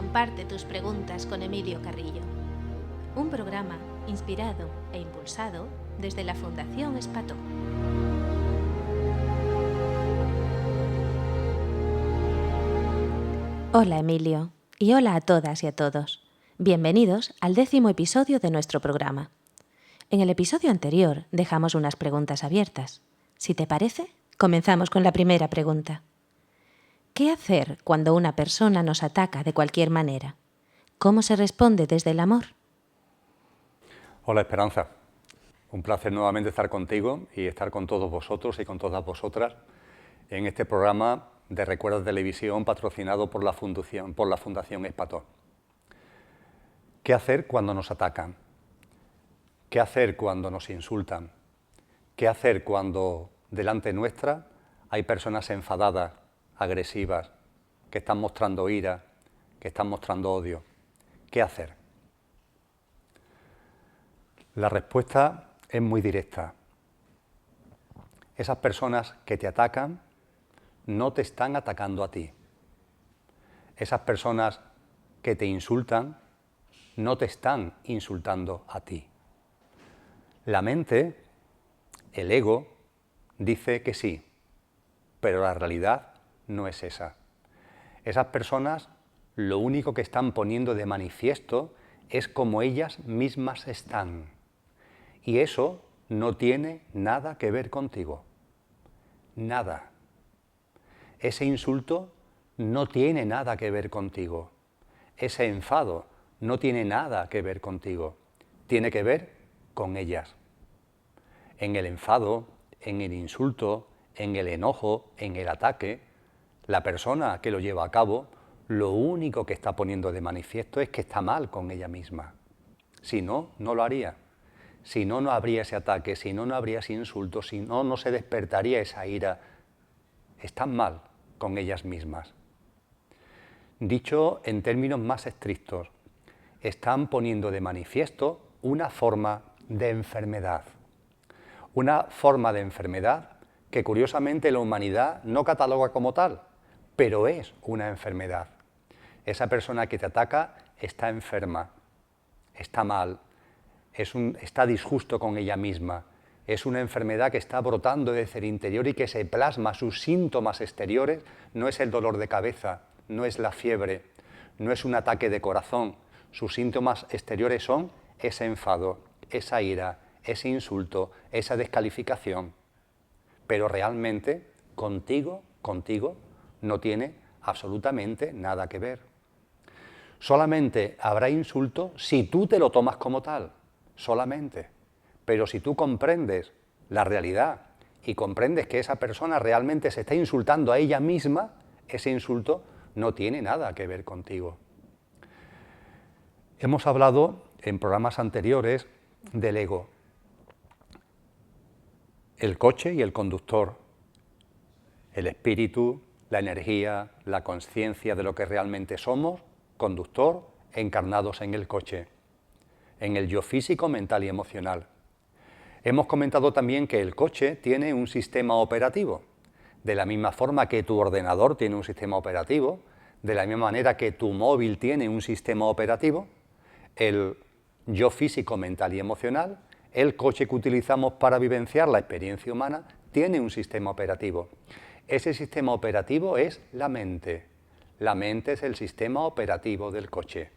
comparte tus preguntas con Emilio Carrillo. Un programa inspirado e impulsado desde la Fundación Espató. Hola Emilio, y hola a todas y a todos. Bienvenidos al 10º episodio de nuestro programa. En el episodio anterior dejamos unas preguntas abiertas. Si te parece, comenzamos con la primera pregunta. ¿Qué hacer cuando una persona nos ataca de cualquier manera? ¿Cómo se responde desde el amor? Hola Esperanza, un placer nuevamente estar contigo y estar con todos vosotros y con todas vosotras en este programa de Recuerda Televisión patrocinado por la Fundación Espató. ¿Qué hacer cuando nos atacan? ¿Qué hacer cuando nos insultan? ¿Qué hacer cuando delante nuestra hay personas enfadadas, agresivas, que están mostrando ira, que están mostrando odio? ¿Qué hacer? La respuesta es muy directa. Esas personas que te atacan no te están atacando a ti. Esas personas que te insultan no te están insultando a ti. La mente, el ego, dice que sí, pero la realidad no es esa. Esas personas lo único que están poniendo de manifiesto es cómo ellas mismas están. Y eso no tiene nada que ver contigo. Nada. Ese insulto no tiene nada que ver contigo. Ese enfado no tiene nada que ver contigo. Tiene que ver con ellas. En el enfado, en el insulto, en el enojo, en el ataque, la persona que lo lleva a cabo, lo único que está poniendo de manifiesto es que está mal con ella misma. Si no, no lo haría. Si no, no habría ese ataque, si no, no habría ese insulto, si no, no se despertaría esa ira. Están mal con ellas mismas. Dicho en términos más estrictos, están poniendo de manifiesto una forma de enfermedad. Una forma de enfermedad que curiosamente la humanidad no cataloga como tal, pero es una enfermedad. Esa persona que te ataca está enferma, está mal, está disgusto con ella misma. Es una enfermedad que está brotando desde el interior y que se plasma. Sus síntomas exteriores no es el dolor de cabeza, no es la fiebre, no es un ataque de corazón. Sus síntomas exteriores son ese enfado, esa ira, ese insulto, esa descalificación. Pero realmente contigo no tiene absolutamente nada que ver. Solamente habrá insulto si tú te lo tomas como tal, solamente. Pero si tú comprendes la realidad y comprendes que esa persona realmente se está insultando a ella misma, ese insulto no tiene nada que ver contigo. Hemos hablado en programas anteriores del ego. El coche y el conductor, el espíritu, la energía, la conciencia de lo que realmente somos, conductor, encarnados en el coche, en el yo físico, mental y emocional. Hemos comentado también que el coche tiene un sistema operativo, de la misma forma que tu ordenador tiene un sistema operativo, de la misma manera que tu móvil tiene un sistema operativo, el yo físico, mental y emocional, el coche que utilizamos para vivenciar la experiencia humana, tiene un sistema operativo. Ese sistema operativo es la mente. La mente es el sistema operativo del coche.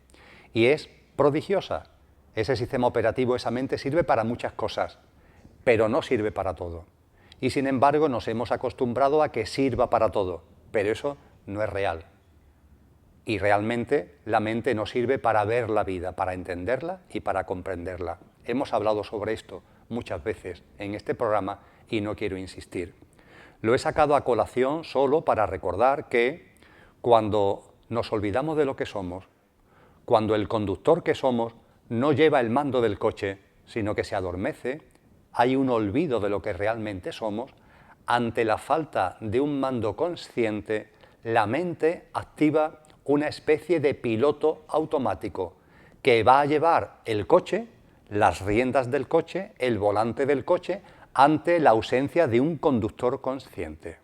Y es prodigiosa. Ese sistema operativo, esa mente, sirve para muchas cosas, pero no sirve para todo. Y sin embargo nos hemos acostumbrado a que sirva para todo, pero eso no es real. Y realmente la mente no sirve para ver la vida, para entenderla y para comprenderla. Hemos hablado sobre esto muchas veces en este programa y no quiero insistir. Lo he sacado a colación solo para recordar que cuando nos olvidamos de lo que somos, cuando el conductor que somos no lleva el mando del coche, sino que se adormece, hay un olvido de lo que realmente somos. Ante la falta de un mando consciente, la mente activa una especie de piloto automático que va a llevar el coche, las riendas del coche, el volante del coche, ante la ausencia de un conductor consciente.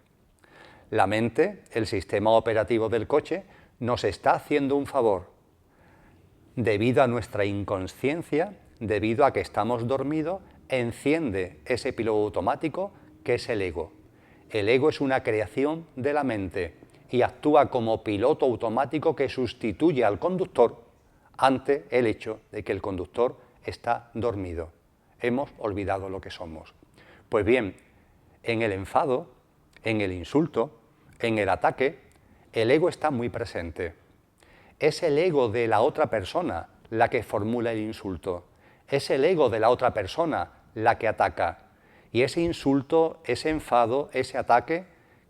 La mente, el sistema operativo del coche, nos está haciendo un favor, debido a nuestra inconsciencia, debido a que estamos dormidos, enciende ese piloto automático que es el ego. El ego es una creación de la mente y actúa como piloto automático que sustituye al conductor ante el hecho de que el conductor está dormido. Hemos olvidado lo que somos. Pues bien, en el enfado, en el insulto, en el ataque, el ego está muy presente. Es el ego de la otra persona la que formula el insulto. Es el ego de la otra persona la que ataca. Y ese insulto, ese enfado, ese ataque,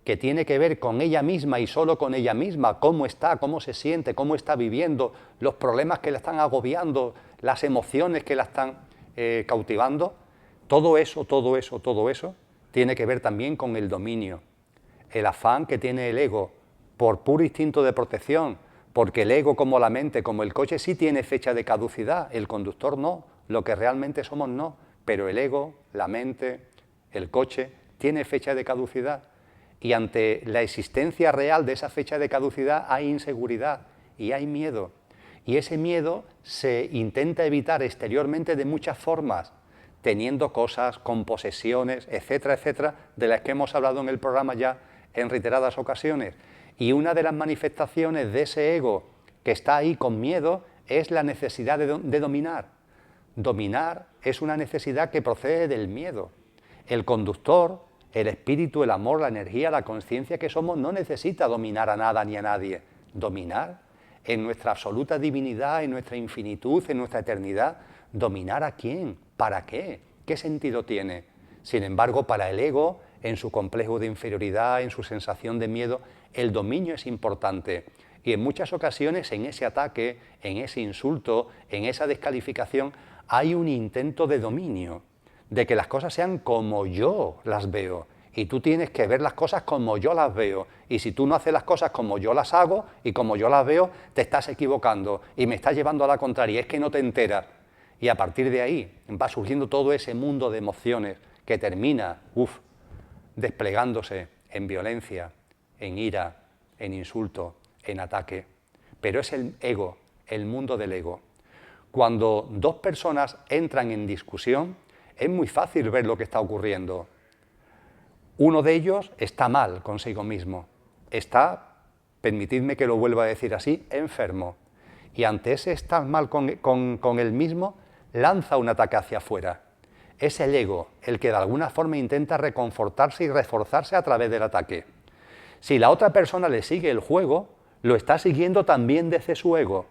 que tiene que ver con ella misma y solo con ella misma, cómo está, cómo se siente, cómo está viviendo, los problemas que la están agobiando, las emociones que la están cautivando, todo eso tiene que ver también con el dominio, el afán que tiene el ego por puro instinto de protección, porque el ego, como la mente, como el coche, sí tiene fecha de caducidad, el conductor no, lo que realmente somos no, pero el ego, la mente, el coche, tiene fecha de caducidad. Y ante la existencia real de esa fecha de caducidad hay inseguridad y hay miedo. Y ese miedo se intenta evitar exteriormente de muchas formas, teniendo cosas, con posesiones, etcétera, etcétera, de las que hemos hablado en el programa ya en reiteradas ocasiones. Y una de las manifestaciones de ese ego que está ahí con miedo es la necesidad de dominar. Dominar es una necesidad que procede del miedo. El conductor, el espíritu, el amor, la energía, la conciencia que somos no necesita dominar a nada ni a nadie. Dominar en nuestra absoluta divinidad, en nuestra infinitud, en nuestra eternidad. ¿Dominar a quién? ¿Para qué? ¿Qué sentido tiene? Sin embargo, para el ego, en su complejo de inferioridad, en su sensación de miedo, el dominio es importante. Y en muchas ocasiones en ese ataque, en ese insulto, en esa descalificación, hay un intento de dominio, de que las cosas sean como yo las veo. Y tú tienes que ver las cosas como yo las veo. Y si tú no haces las cosas como yo las hago y como yo las veo, te estás equivocando y me estás llevando a la contraria. Es que no te enteras. Y a partir de ahí va surgiendo todo ese mundo de emociones que termina, desplegándose en violencia, en ira, en insulto, en ataque. Pero es el ego, el mundo del ego. Cuando dos personas entran en discusión, es muy fácil ver lo que está ocurriendo. Uno de ellos está mal consigo mismo, está, permitidme que lo vuelva a decir así, enfermo. Y ante ese estar mal con él mismo, lanza un ataque hacia afuera. Es el ego el que de alguna forma intenta reconfortarse y reforzarse a través del ataque. Si la otra persona le sigue el juego, lo está siguiendo también desde su ego.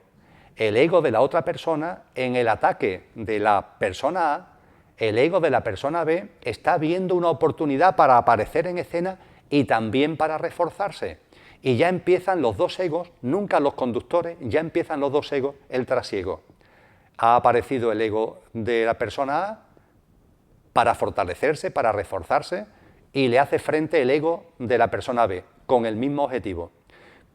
El ego de la otra persona, en el ataque de la persona A, el ego de la persona B está viendo una oportunidad para aparecer en escena y también para reforzarse. Y ya empiezan los dos egos, nunca los conductores, ya empiezan los dos egos, el trasiego. Ha aparecido el ego de la persona A para fortalecerse, para reforzarse, y le hace frente el ego de la persona B, con el mismo objetivo.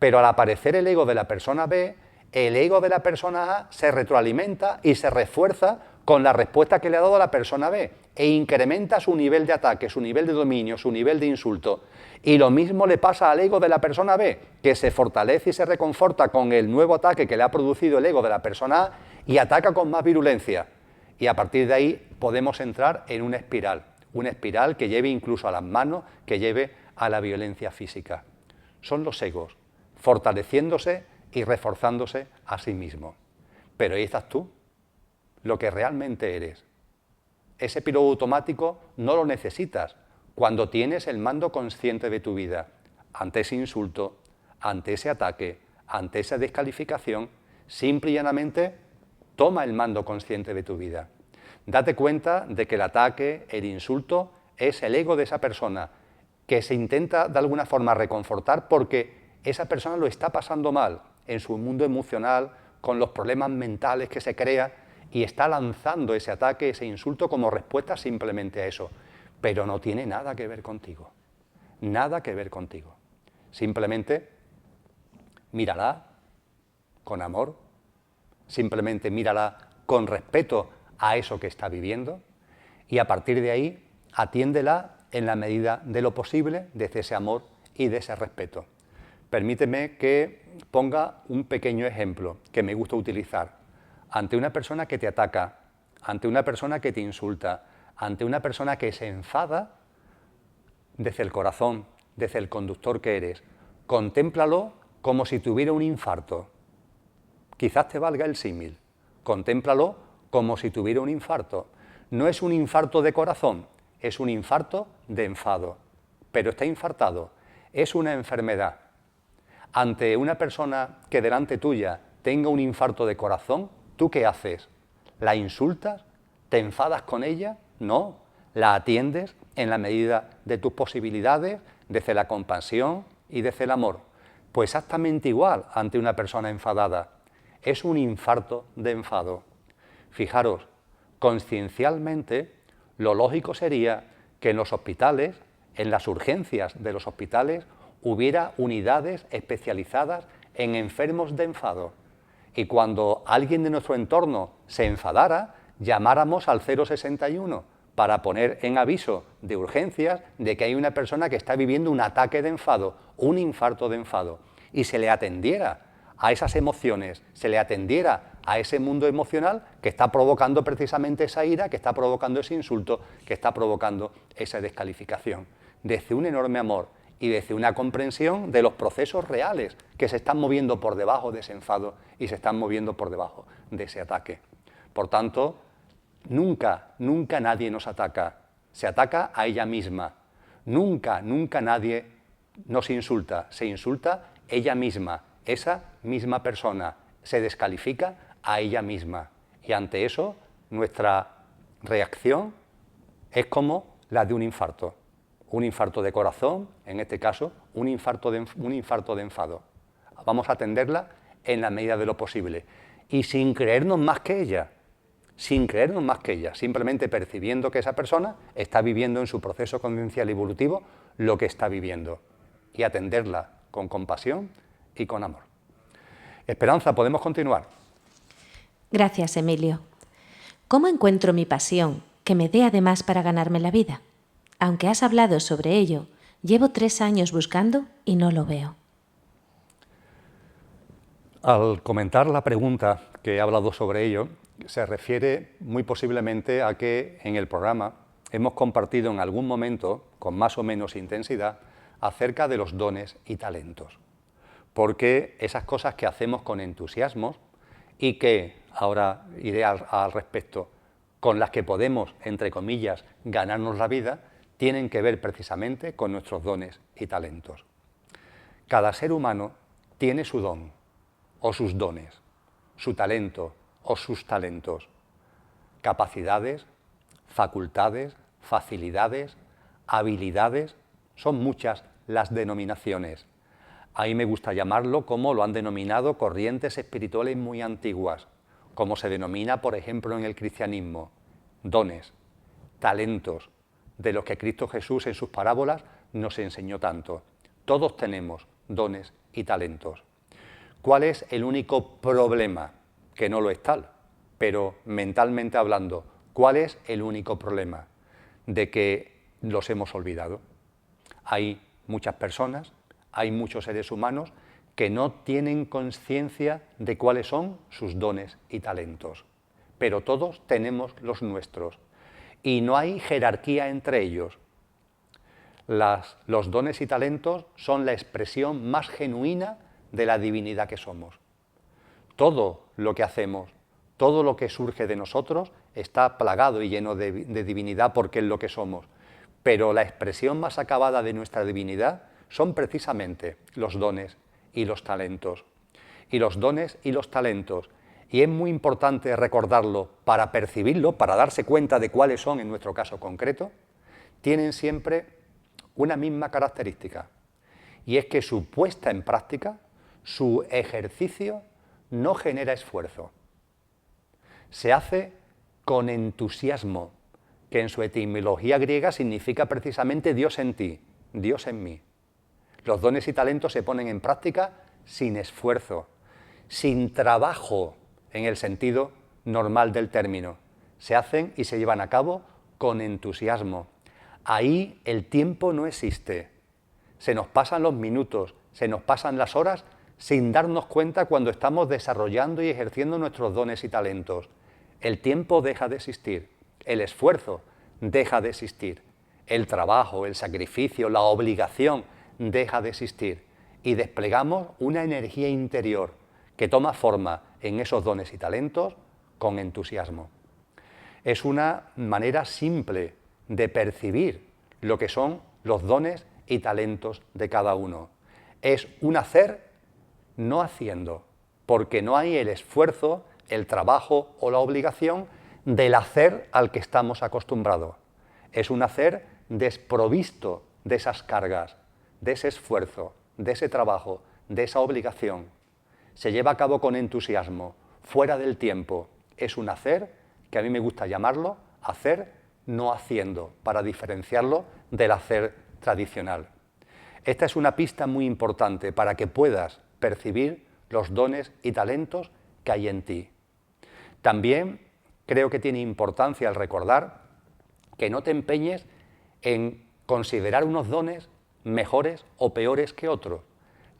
Pero al aparecer el ego de la persona B, el ego de la persona A se retroalimenta y se refuerza con la respuesta que le ha dado a la persona B e incrementa su nivel de ataque, su nivel de dominio, su nivel de insulto. Y lo mismo le pasa al ego de la persona B, que se fortalece y se reconforta con el nuevo ataque que le ha producido el ego de la persona A y ataca con más virulencia. Y a partir de ahí podemos entrar en una espiral que lleve incluso a las manos, que lleve a la violencia física. Son los egos, fortaleciéndose y reforzándose a sí mismos. Pero ahí estás tú, lo que realmente eres. Ese piloto automático no lo necesitas cuando tienes el mando consciente de tu vida. Ante ese insulto, ante ese ataque, ante esa descalificación, simple y llanamente toma el mando consciente de tu vida. Date cuenta de que el ataque, el insulto, es el ego de esa persona que se intenta de alguna forma reconfortar porque esa persona lo está pasando mal en su mundo emocional, con los problemas mentales que se crea, y está lanzando ese ataque, ese insulto como respuesta simplemente a eso. Pero no tiene nada que ver contigo. Nada que ver contigo. Simplemente mírala con amor, simplemente mírala con respeto a eso que está viviendo y a partir de ahí atiéndela en la medida de lo posible desde ese amor y de ese respeto. Permíteme que ponga un pequeño ejemplo que me gusta utilizar. ante una persona que te ataca, ante una persona que te insulta, ante una persona que se enfada, desde el corazón, desde el conductor que eres, contémplalo como si tuviera un infarto. Quizás te valga el símil. Contémplalo como si tuviera un infarto. No es un infarto de corazón, es un infarto de enfado. Pero está infartado. Es una enfermedad. Ante una persona que delante tuya tenga un infarto de corazón, ¿tú qué haces? ¿La insultas? ¿Te enfadas con ella? No. La atiendes en la medida de tus posibilidades, desde la compasión y desde el amor. Pues exactamente igual ante una persona enfadada. Es un infarto de enfado. Fijaros, consciencialmente, lo lógico sería que en los hospitales, en las urgencias de los hospitales, hubiera unidades especializadas en enfermos de enfado. Y cuando alguien de nuestro entorno se enfadara, llamáramos al 061 para poner en aviso de urgencias de que hay una persona que está viviendo un ataque de enfado, un infarto de enfado, y se le atendiera a esas emociones, se le atendiera a ese mundo emocional que está provocando precisamente esa ira, que está provocando ese insulto, que está provocando esa descalificación. Desde un enorme amor y desde una comprensión de los procesos reales que se están moviendo por debajo de ese enfado y se están moviendo por debajo de ese ataque. Por tanto, nunca nadie nos ataca, se ataca a ella misma. Nunca nadie nos insulta, se insulta ella misma, esa misma persona, se descalifica a ella misma. Y ante eso, nuestra reacción es como la de un infarto de corazón, en este caso, un infarto de enfado. Vamos a atenderla en la medida de lo posible y sin creernos más que ella, simplemente percibiendo que esa persona está viviendo en su proceso conciencial y evolutivo lo que está viviendo y atenderla con compasión y con amor. Esperanza, ¿podemos continuar? Gracias, Emilio. ¿Cómo encuentro mi pasión que me dé además para ganarme la vida? Aunque has hablado sobre ello, llevo 3 años buscando y no lo veo. Al comentar la pregunta que he hablado sobre ello, se refiere muy posiblemente a que en el programa hemos compartido en algún momento, con más o menos intensidad, acerca de los dones y talentos. Porque esas cosas que hacemos con entusiasmo y que, ahora iré al respecto, con las que podemos, entre comillas, ganarnos la vida, tienen que ver precisamente con nuestros dones y talentos. Cada ser humano tiene su don o sus dones, su talento o sus talentos, capacidades, facultades, facilidades, habilidades, son muchas las denominaciones. Ahí me gusta llamarlo como lo han denominado corrientes espirituales muy antiguas, como se denomina, por ejemplo, en el cristianismo, dones, talentos, de los que Cristo Jesús en sus parábolas nos enseñó tanto. Todos tenemos dones y talentos. ¿Cuál es el único problema? Que no lo es tal, pero mentalmente hablando, ¿cuál es el único problema? De que los hemos olvidado. Hay muchas personas, hay muchos seres humanos que no tienen conciencia de cuáles son sus dones y talentos, pero todos tenemos los nuestros. Y no hay jerarquía entre ellos. Los dones y talentos son la expresión más genuina de la divinidad que somos. Todo lo que hacemos, todo lo que surge de nosotros está plagado y lleno de divinidad porque es lo que somos. Pero la expresión más acabada de nuestra divinidad son precisamente los dones y los talentos. Y los dones y los talentos, y es muy importante recordarlo para percibirlo, para darse cuenta de cuáles son en nuestro caso concreto, tienen siempre una misma característica, y es que su puesta en práctica, su ejercicio, no genera esfuerzo. Se hace con entusiasmo, que en su etimología griega significa precisamente Dios en ti, Dios en mí. Los dones y talentos se ponen en práctica sin esfuerzo, sin trabajo, en el sentido normal del término. Se hacen y se llevan a cabo con entusiasmo. Ahí el tiempo no existe. Se nos pasan los minutos, se nos pasan las horas sin darnos cuenta cuando estamos desarrollando y ejerciendo nuestros dones y talentos. El tiempo deja de existir, el esfuerzo deja de existir, el trabajo, el sacrificio, la obligación deja de existir y desplegamos una energía interior que toma forma en esos dones y talentos con entusiasmo. Es una manera simple de percibir lo que son los dones y talentos de cada uno. Es un hacer no haciendo, porque no hay el esfuerzo, el trabajo o la obligación del hacer al que estamos acostumbrados. Es un hacer desprovisto de esas cargas, de ese esfuerzo, de ese trabajo, de esa obligación. Se lleva a cabo con entusiasmo, fuera del tiempo. Es un hacer que a mí me gusta llamarlo hacer no haciendo, para diferenciarlo del hacer tradicional. Esta es una pista muy importante para que puedas percibir los dones y talentos que hay en ti. También creo que tiene importancia el recordar que no te empeñes en considerar unos dones mejores o peores que otros.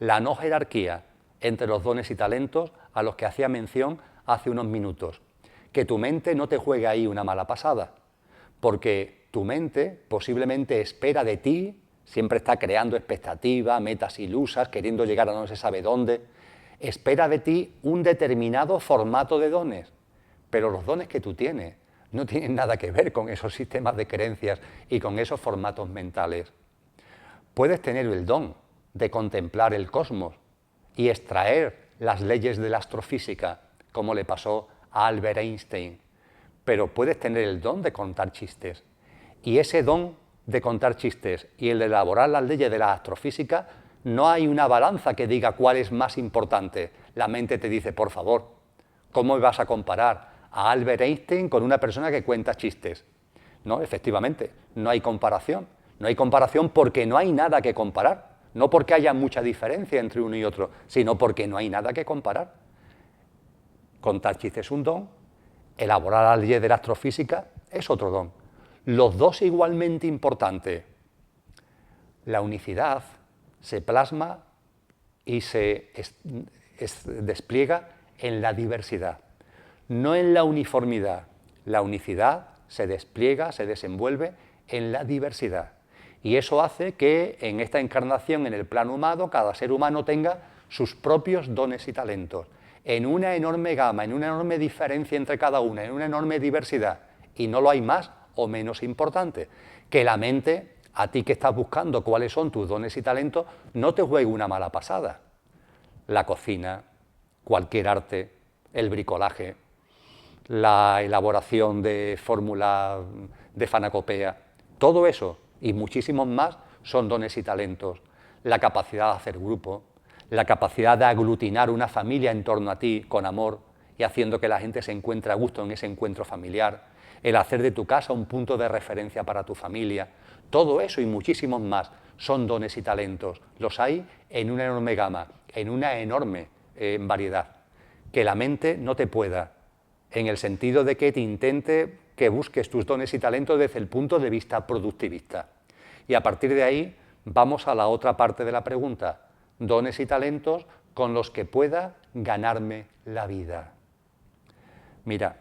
La no jerarquía entre los dones y talentos a los que hacía mención hace unos minutos. Que tu mente no te juegue ahí una mala pasada, porque tu mente posiblemente espera de ti, siempre está creando expectativas, metas ilusas, queriendo llegar a no se sabe dónde, espera de ti un determinado formato de dones, pero los dones que tú tienes no tienen nada que ver con esos sistemas de creencias y con esos formatos mentales. Puedes tener el don de contemplar el cosmos y extraer las leyes de la astrofísica, como le pasó a Albert Einstein, pero puedes tener el don de contar chistes. Y ese don de contar chistes y el de elaborar las leyes de la astrofísica, no hay una balanza que diga cuál es más importante. La mente te dice, por favor, ¿cómo me vas a comparar a Albert Einstein con una persona que cuenta chistes? No, efectivamente, no hay comparación. No hay comparación porque no hay nada que comparar. No porque haya mucha diferencia entre uno y otro, sino porque no hay nada que comparar. Contar chistes es un don, elaborar las leyes de la astrofísica es otro don. Los dos igualmente importantes. La unicidad se plasma y se despliega en la diversidad, no en la uniformidad. La unicidad se despliega, se desenvuelve en la diversidad. Y eso hace que en esta encarnación, en el plano humano, cada ser humano tenga sus propios dones y talentos, en una enorme gama, en una enorme diferencia entre cada una, en una enorme diversidad. Y no lo hay más o menos importante. Que la mente, a ti que estás buscando cuáles son tus dones y talentos, no te juegue una mala pasada. La cocina, cualquier arte, el bricolaje, la elaboración de fórmulas de fanacopea, todo eso y muchísimos más son dones y talentos. La capacidad de hacer grupo, la capacidad de aglutinar una familia en torno a ti con amor y haciendo que la gente se encuentre a gusto en ese encuentro familiar, el hacer de tu casa un punto de referencia para tu familia, todo eso y muchísimos más son dones y talentos. Los hay en una enorme gama, en una enorme variedad. Que la mente no te pueda, en el sentido de que te intente que busques tus dones y talentos desde el punto de vista productivista. Y a partir de ahí vamos a la otra parte de la pregunta. Dones y talentos con los que pueda ganarme la vida. Mira,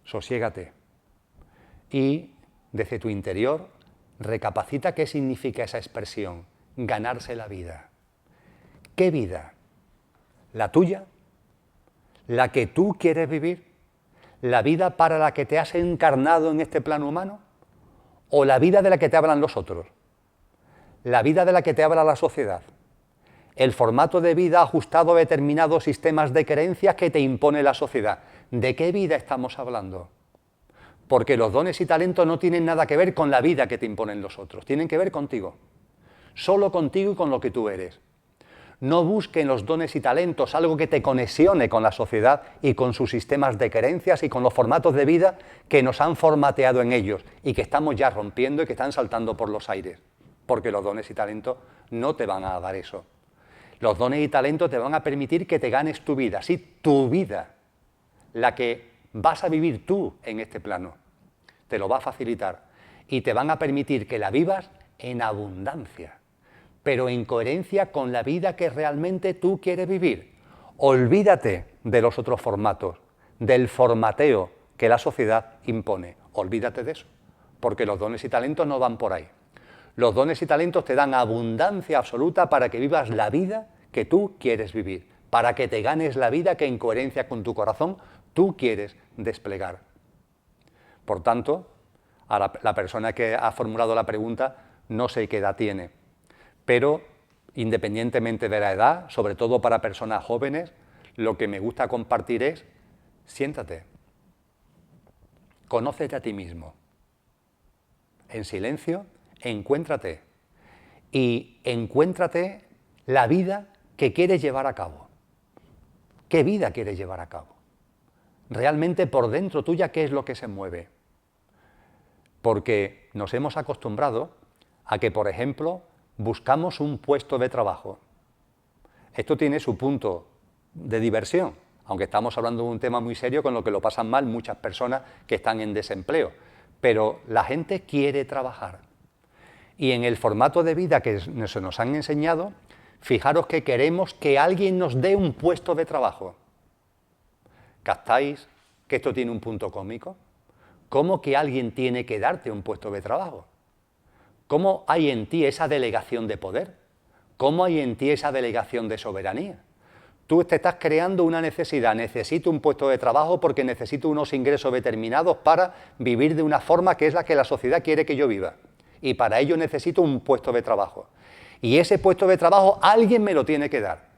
sosiégate y desde tu interior recapacita qué significa esa expresión, ganarse la vida. ¿Qué vida? ¿La tuya? ¿La que tú quieres vivir? ¿La vida para la que te has encarnado en este plano humano? ¿O la vida de la que te hablan los otros? ¿La vida de la que te habla la sociedad? El formato de vida ajustado a determinados sistemas de creencias que te impone la sociedad. ¿De qué vida estamos hablando? Porque los dones y talentos no tienen nada que ver con la vida que te imponen los otros, tienen que ver contigo. Solo contigo y con lo que tú eres. No busques en los dones y talentos algo que te conexione con la sociedad y con sus sistemas de creencias y con los formatos de vida que nos han formateado en ellos y que estamos ya rompiendo y que están saltando por los aires. Porque los dones y talentos no te van a dar eso. Los dones y talentos te van a permitir que te ganes tu vida, sí, tu vida, la que vas a vivir tú en este plano. Te lo va a facilitar y te van a permitir que la vivas en abundancia. pero en coherencia con la vida que realmente tú quieres vivir. Olvídate de los otros formatos, del formateo que la sociedad impone. Olvídate de eso, porque los dones y talentos no van por ahí. Los dones y talentos te dan abundancia absoluta para que vivas la vida que tú quieres vivir, para que te ganes la vida que en coherencia con tu corazón tú quieres desplegar. Por tanto, a la persona que ha formulado la pregunta, no sé qué edad tiene, pero independientemente de la edad, sobre todo para personas jóvenes, lo que me gusta compartir es, siéntate, conócete a ti mismo, en silencio, encuéntrate y encuéntrate la vida que quieres llevar a cabo. ¿Qué vida quieres llevar a cabo? Realmente por dentro tuya, ¿qué es lo que se mueve? Porque nos hemos acostumbrado a que, por ejemplo, buscamos un puesto de trabajo. Esto tiene su punto de diversión, aunque estamos hablando de un tema muy serio con lo que lo pasan mal muchas personas que están en desempleo. Pero la gente quiere trabajar. Y en el formato de vida que se nos han enseñado, fijaros que queremos que alguien nos dé un puesto de trabajo. ¿Captáis que esto tiene un punto cómico? ¿Cómo que alguien tiene que darte un puesto de trabajo? ¿Cómo hay en ti esa delegación de poder? ¿Cómo hay en ti esa delegación de soberanía? Tú te estás creando una necesidad, necesito un puesto de trabajo porque necesito unos ingresos determinados para vivir de una forma que es la que la sociedad quiere que yo viva. Y para ello necesito un puesto de trabajo. Y ese puesto de trabajo alguien me lo tiene que dar.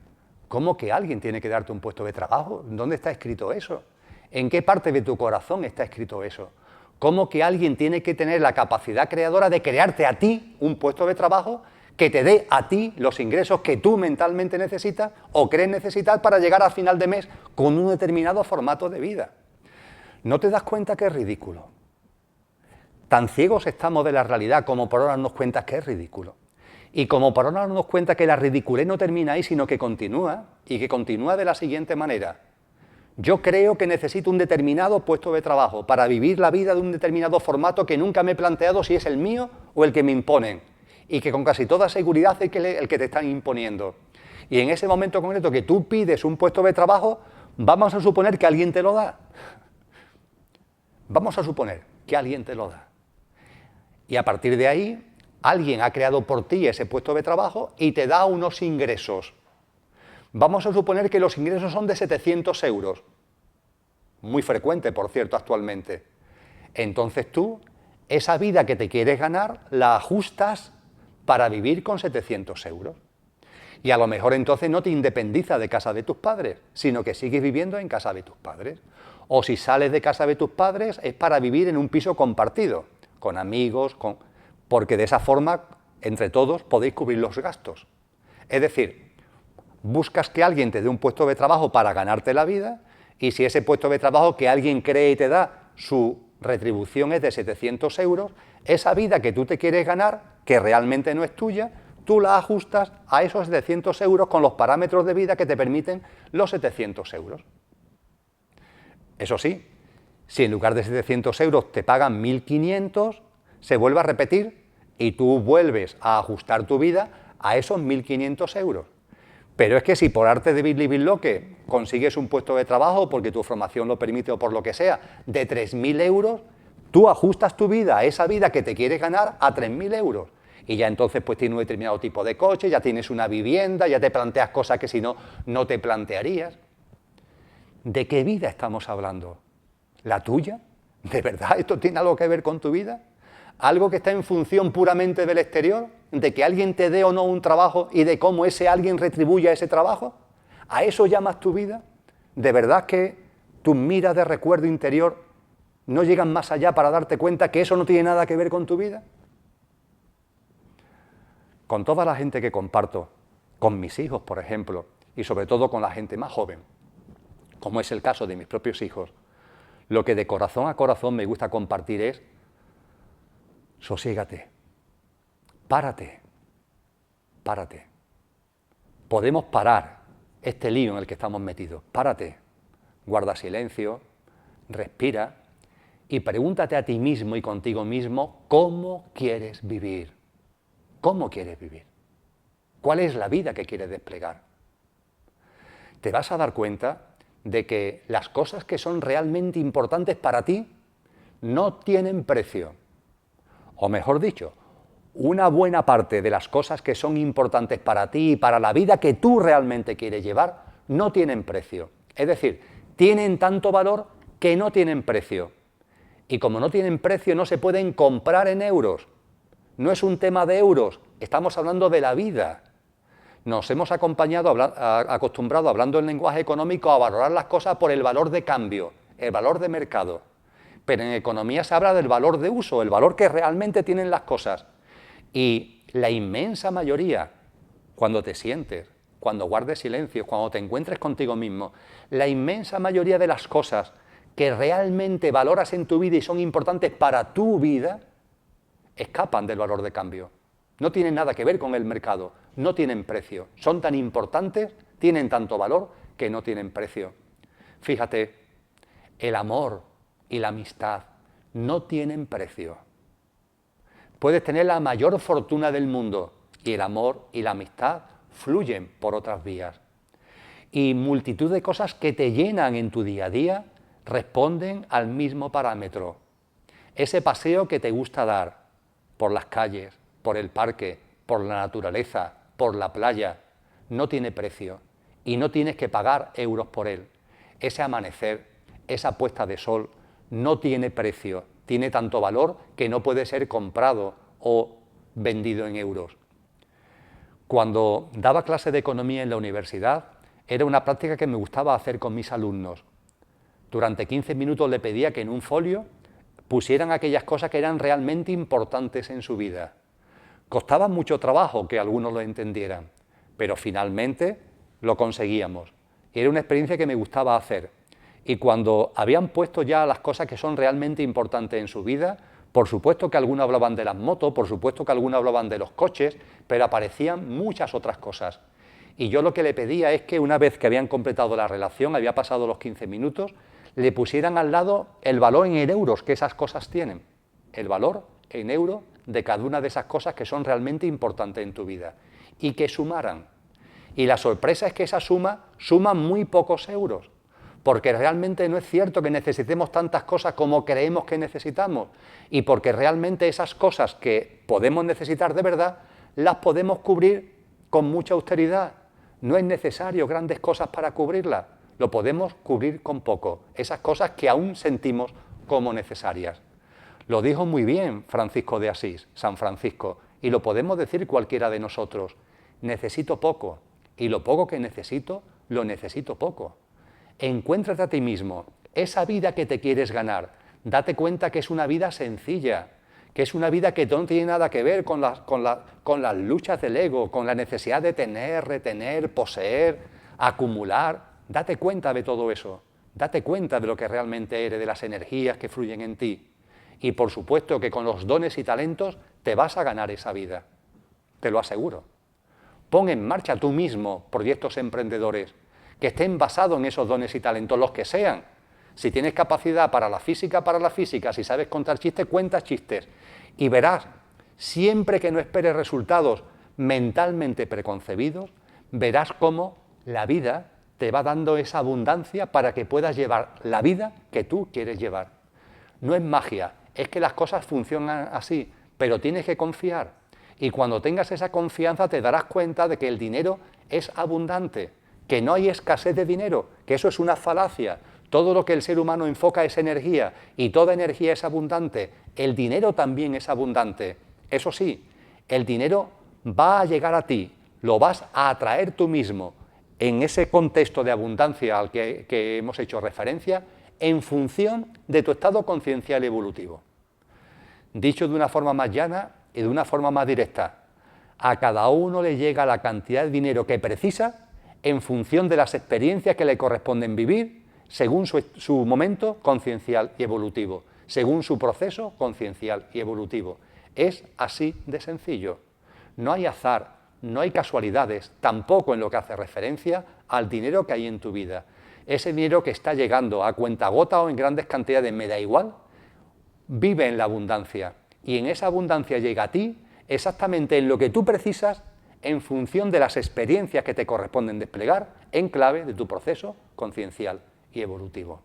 ¿Cómo que alguien tiene que darte un puesto de trabajo? ¿Dónde está escrito eso? ¿En qué parte de tu corazón está escrito eso? ¿Cómo que alguien tiene que tener la capacidad creadora de crearte a ti un puesto de trabajo que te dé a ti los ingresos que tú mentalmente necesitas o crees necesitar para llegar al final de mes con un determinado formato de vida? ¿No te das cuenta que es ridículo? Tan ciegos estamos de la realidad como por ahora nos cuenta que es ridículo. Y como por ahora nos cuenta que la ridiculez no termina ahí, sino que continúa, y que continúa de la siguiente manera. Yo creo que necesito un determinado puesto de trabajo para vivir la vida de un determinado formato que nunca me he planteado si es el mío o el que me imponen, y que con casi toda seguridad es el que te están imponiendo. Y en ese momento concreto que tú pides un puesto de trabajo, vamos a suponer que alguien te lo da. Vamos a suponer que alguien te lo da. Y a partir de ahí, alguien ha creado por ti ese puesto de trabajo y te da unos ingresos. Vamos a suponer que los ingresos son de 700 euros. Muy frecuente, por cierto, actualmente. Entonces tú, esa vida que te quieres ganar, la ajustas para vivir con 700 euros. Y a lo mejor entonces no te independizas de casa de tus padres, sino que sigues viviendo en casa de tus padres. O si sales de casa de tus padres es para vivir en un piso compartido, con amigos, porque de esa forma, entre todos, podéis cubrir los gastos. Es decir, buscas que alguien te dé un puesto de trabajo para ganarte la vida, y si ese puesto de trabajo que alguien cree y te da, su retribución es de 700 euros, esa vida que tú te quieres ganar, que realmente no es tuya, tú la ajustas a esos 700 euros con los parámetros de vida que te permiten los 700 euros. Eso sí, si en lugar de 700 euros te pagan 1.500, se vuelve a repetir y tú vuelves a ajustar tu vida a esos 1.500 euros. Pero es que si por arte de Bilibisloque consigues un puesto de trabajo, porque tu formación lo permite o por lo que sea, de 3.000 euros, tú ajustas tu vida a esa vida que te quieres ganar a 3.000 euros. Y ya entonces pues tienes un determinado tipo de coche, ya tienes una vivienda, ya te planteas cosas que si no, no te plantearías. ¿De qué vida estamos hablando? ¿La tuya? ¿De verdad esto tiene algo que ver con tu vida? ¿Algo que está en función puramente del exterior? ¿De que alguien te dé o no un trabajo y de cómo ese alguien retribuya ese trabajo? ¿A eso llamas tu vida? ¿De verdad que tus miras de recuerdo interior no llegan más allá para darte cuenta que eso no tiene nada que ver con tu vida? Con toda la gente que comparto, con mis hijos, por ejemplo, y sobre todo con la gente más joven, como es el caso de mis propios hijos, lo que de corazón a corazón me gusta compartir es: sosiégate, párate, párate. Podemos parar este lío en el que estamos metidos. Párate, guarda silencio, respira y pregúntate a ti mismo y contigo mismo cómo quieres vivir. ¿Cómo quieres vivir? ¿Cuál es la vida que quieres desplegar? Te vas a dar cuenta de que las cosas que son realmente importantes para ti no tienen precio. O mejor dicho, una buena parte de las cosas que son importantes para ti y para la vida que tú realmente quieres llevar no tienen precio. Es decir, tienen tanto valor que no tienen precio. Y como no tienen precio, no se pueden comprar en euros. No es un tema de euros, estamos hablando de la vida. Nos hemos acostumbrado, hablando en lenguaje económico, a valorar las cosas por el valor de cambio, el valor de mercado. Pero en economía se habla del valor de uso, el valor que realmente tienen las cosas. Y la inmensa mayoría, cuando te sientes, cuando guardes silencio, cuando te encuentres contigo mismo, la inmensa mayoría de las cosas que realmente valoras en tu vida y son importantes para tu vida, escapan del valor de cambio. No tienen nada que ver con el mercado, no tienen precio. Son tan importantes, tienen tanto valor, que no tienen precio. Fíjate, el amor y la amistad no tienen precio. Puedes tener la mayor fortuna del mundo y el amor y la amistad fluyen por otras vías. Y multitud de cosas que te llenan en tu día a día responden al mismo parámetro. Ese paseo que te gusta dar por las calles, por el parque, por la naturaleza, por la playa, no tiene precio y no tienes que pagar euros por él. Ese amanecer, esa puesta de sol, no tiene precio, tiene tanto valor que no puede ser comprado o vendido en euros. Cuando daba clase de economía en la universidad, era una práctica que me gustaba hacer con mis alumnos. Durante 15 minutos le pedía que en un folio pusieran aquellas cosas que eran realmente importantes en su vida. Costaba mucho trabajo que algunos lo entendieran, pero finalmente lo conseguíamos. Era una experiencia que me gustaba hacer. Y cuando habían puesto ya las cosas que son realmente importantes en su vida, por supuesto que algunos hablaban de las motos, por supuesto que algunos hablaban de los coches, pero aparecían muchas otras cosas. Y yo lo que le pedía es que una vez que habían completado la relación, había pasado los 15 minutos, le pusieran al lado el valor en euros que esas cosas tienen. El valor en euros de cada una de esas cosas que son realmente importantes en tu vida. Y que sumaran. Y la sorpresa es que esa suma suma muy pocos euros. Porque realmente no es cierto que necesitemos tantas cosas como creemos que necesitamos. Y porque realmente esas cosas que podemos necesitar de verdad, las podemos cubrir con mucha austeridad. No es necesario grandes cosas para cubrirlas. Lo podemos cubrir con poco. Esas cosas que aún sentimos como necesarias. Lo dijo muy bien Francisco de Asís, San Francisco, y lo podemos decir cualquiera de nosotros. Necesito poco, y lo poco que necesito, lo necesito poco. Encuéntrate a ti mismo, esa vida que te quieres ganar, date cuenta que es una vida sencilla, que es una vida que no tiene nada que ver con las luchas del ego, con la necesidad de tener, retener, poseer, acumular. Date cuenta de todo eso, date cuenta de lo que realmente eres, de las energías que fluyen en ti. Y por supuesto que con los dones y talentos te vas a ganar esa vida, te lo aseguro. Pon en marcha tú mismo proyectos emprendedores que estén basados en esos dones y talentos, los que sean. Si tienes capacidad para la física, si sabes contar chistes, cuenta chistes. Y verás, siempre que no esperes resultados mentalmente preconcebidos, verás cómo la vida te va dando esa abundancia para que puedas llevar la vida que tú quieres llevar. No es magia, es que las cosas funcionan así, pero tienes que confiar. Y cuando tengas esa confianza te darás cuenta de que el dinero es abundante, que no hay escasez de dinero, que eso es una falacia. Todo lo que el ser humano enfoca es energía y toda energía es abundante. El dinero también es abundante. Eso sí, el dinero va a llegar a ti, lo vas a atraer tú mismo en ese contexto de abundancia al que hemos hecho referencia, en función de tu estado conciencial evolutivo. Dicho de una forma más llana y de una forma más directa, a cada uno le llega la cantidad de dinero que precisa en función de las experiencias que le corresponden vivir, según su momento conciencial y evolutivo, según su proceso conciencial y evolutivo. Es así de sencillo. No hay azar, no hay casualidades, tampoco en lo que hace referencia al dinero que hay en tu vida. Ese dinero que está llegando a cuentagota o en grandes cantidades, me da igual, vive en la abundancia. Y en esa abundancia llega a ti exactamente en lo que tú precisas, en función de las experiencias que te corresponden desplegar en clave de tu proceso conciencial y evolutivo.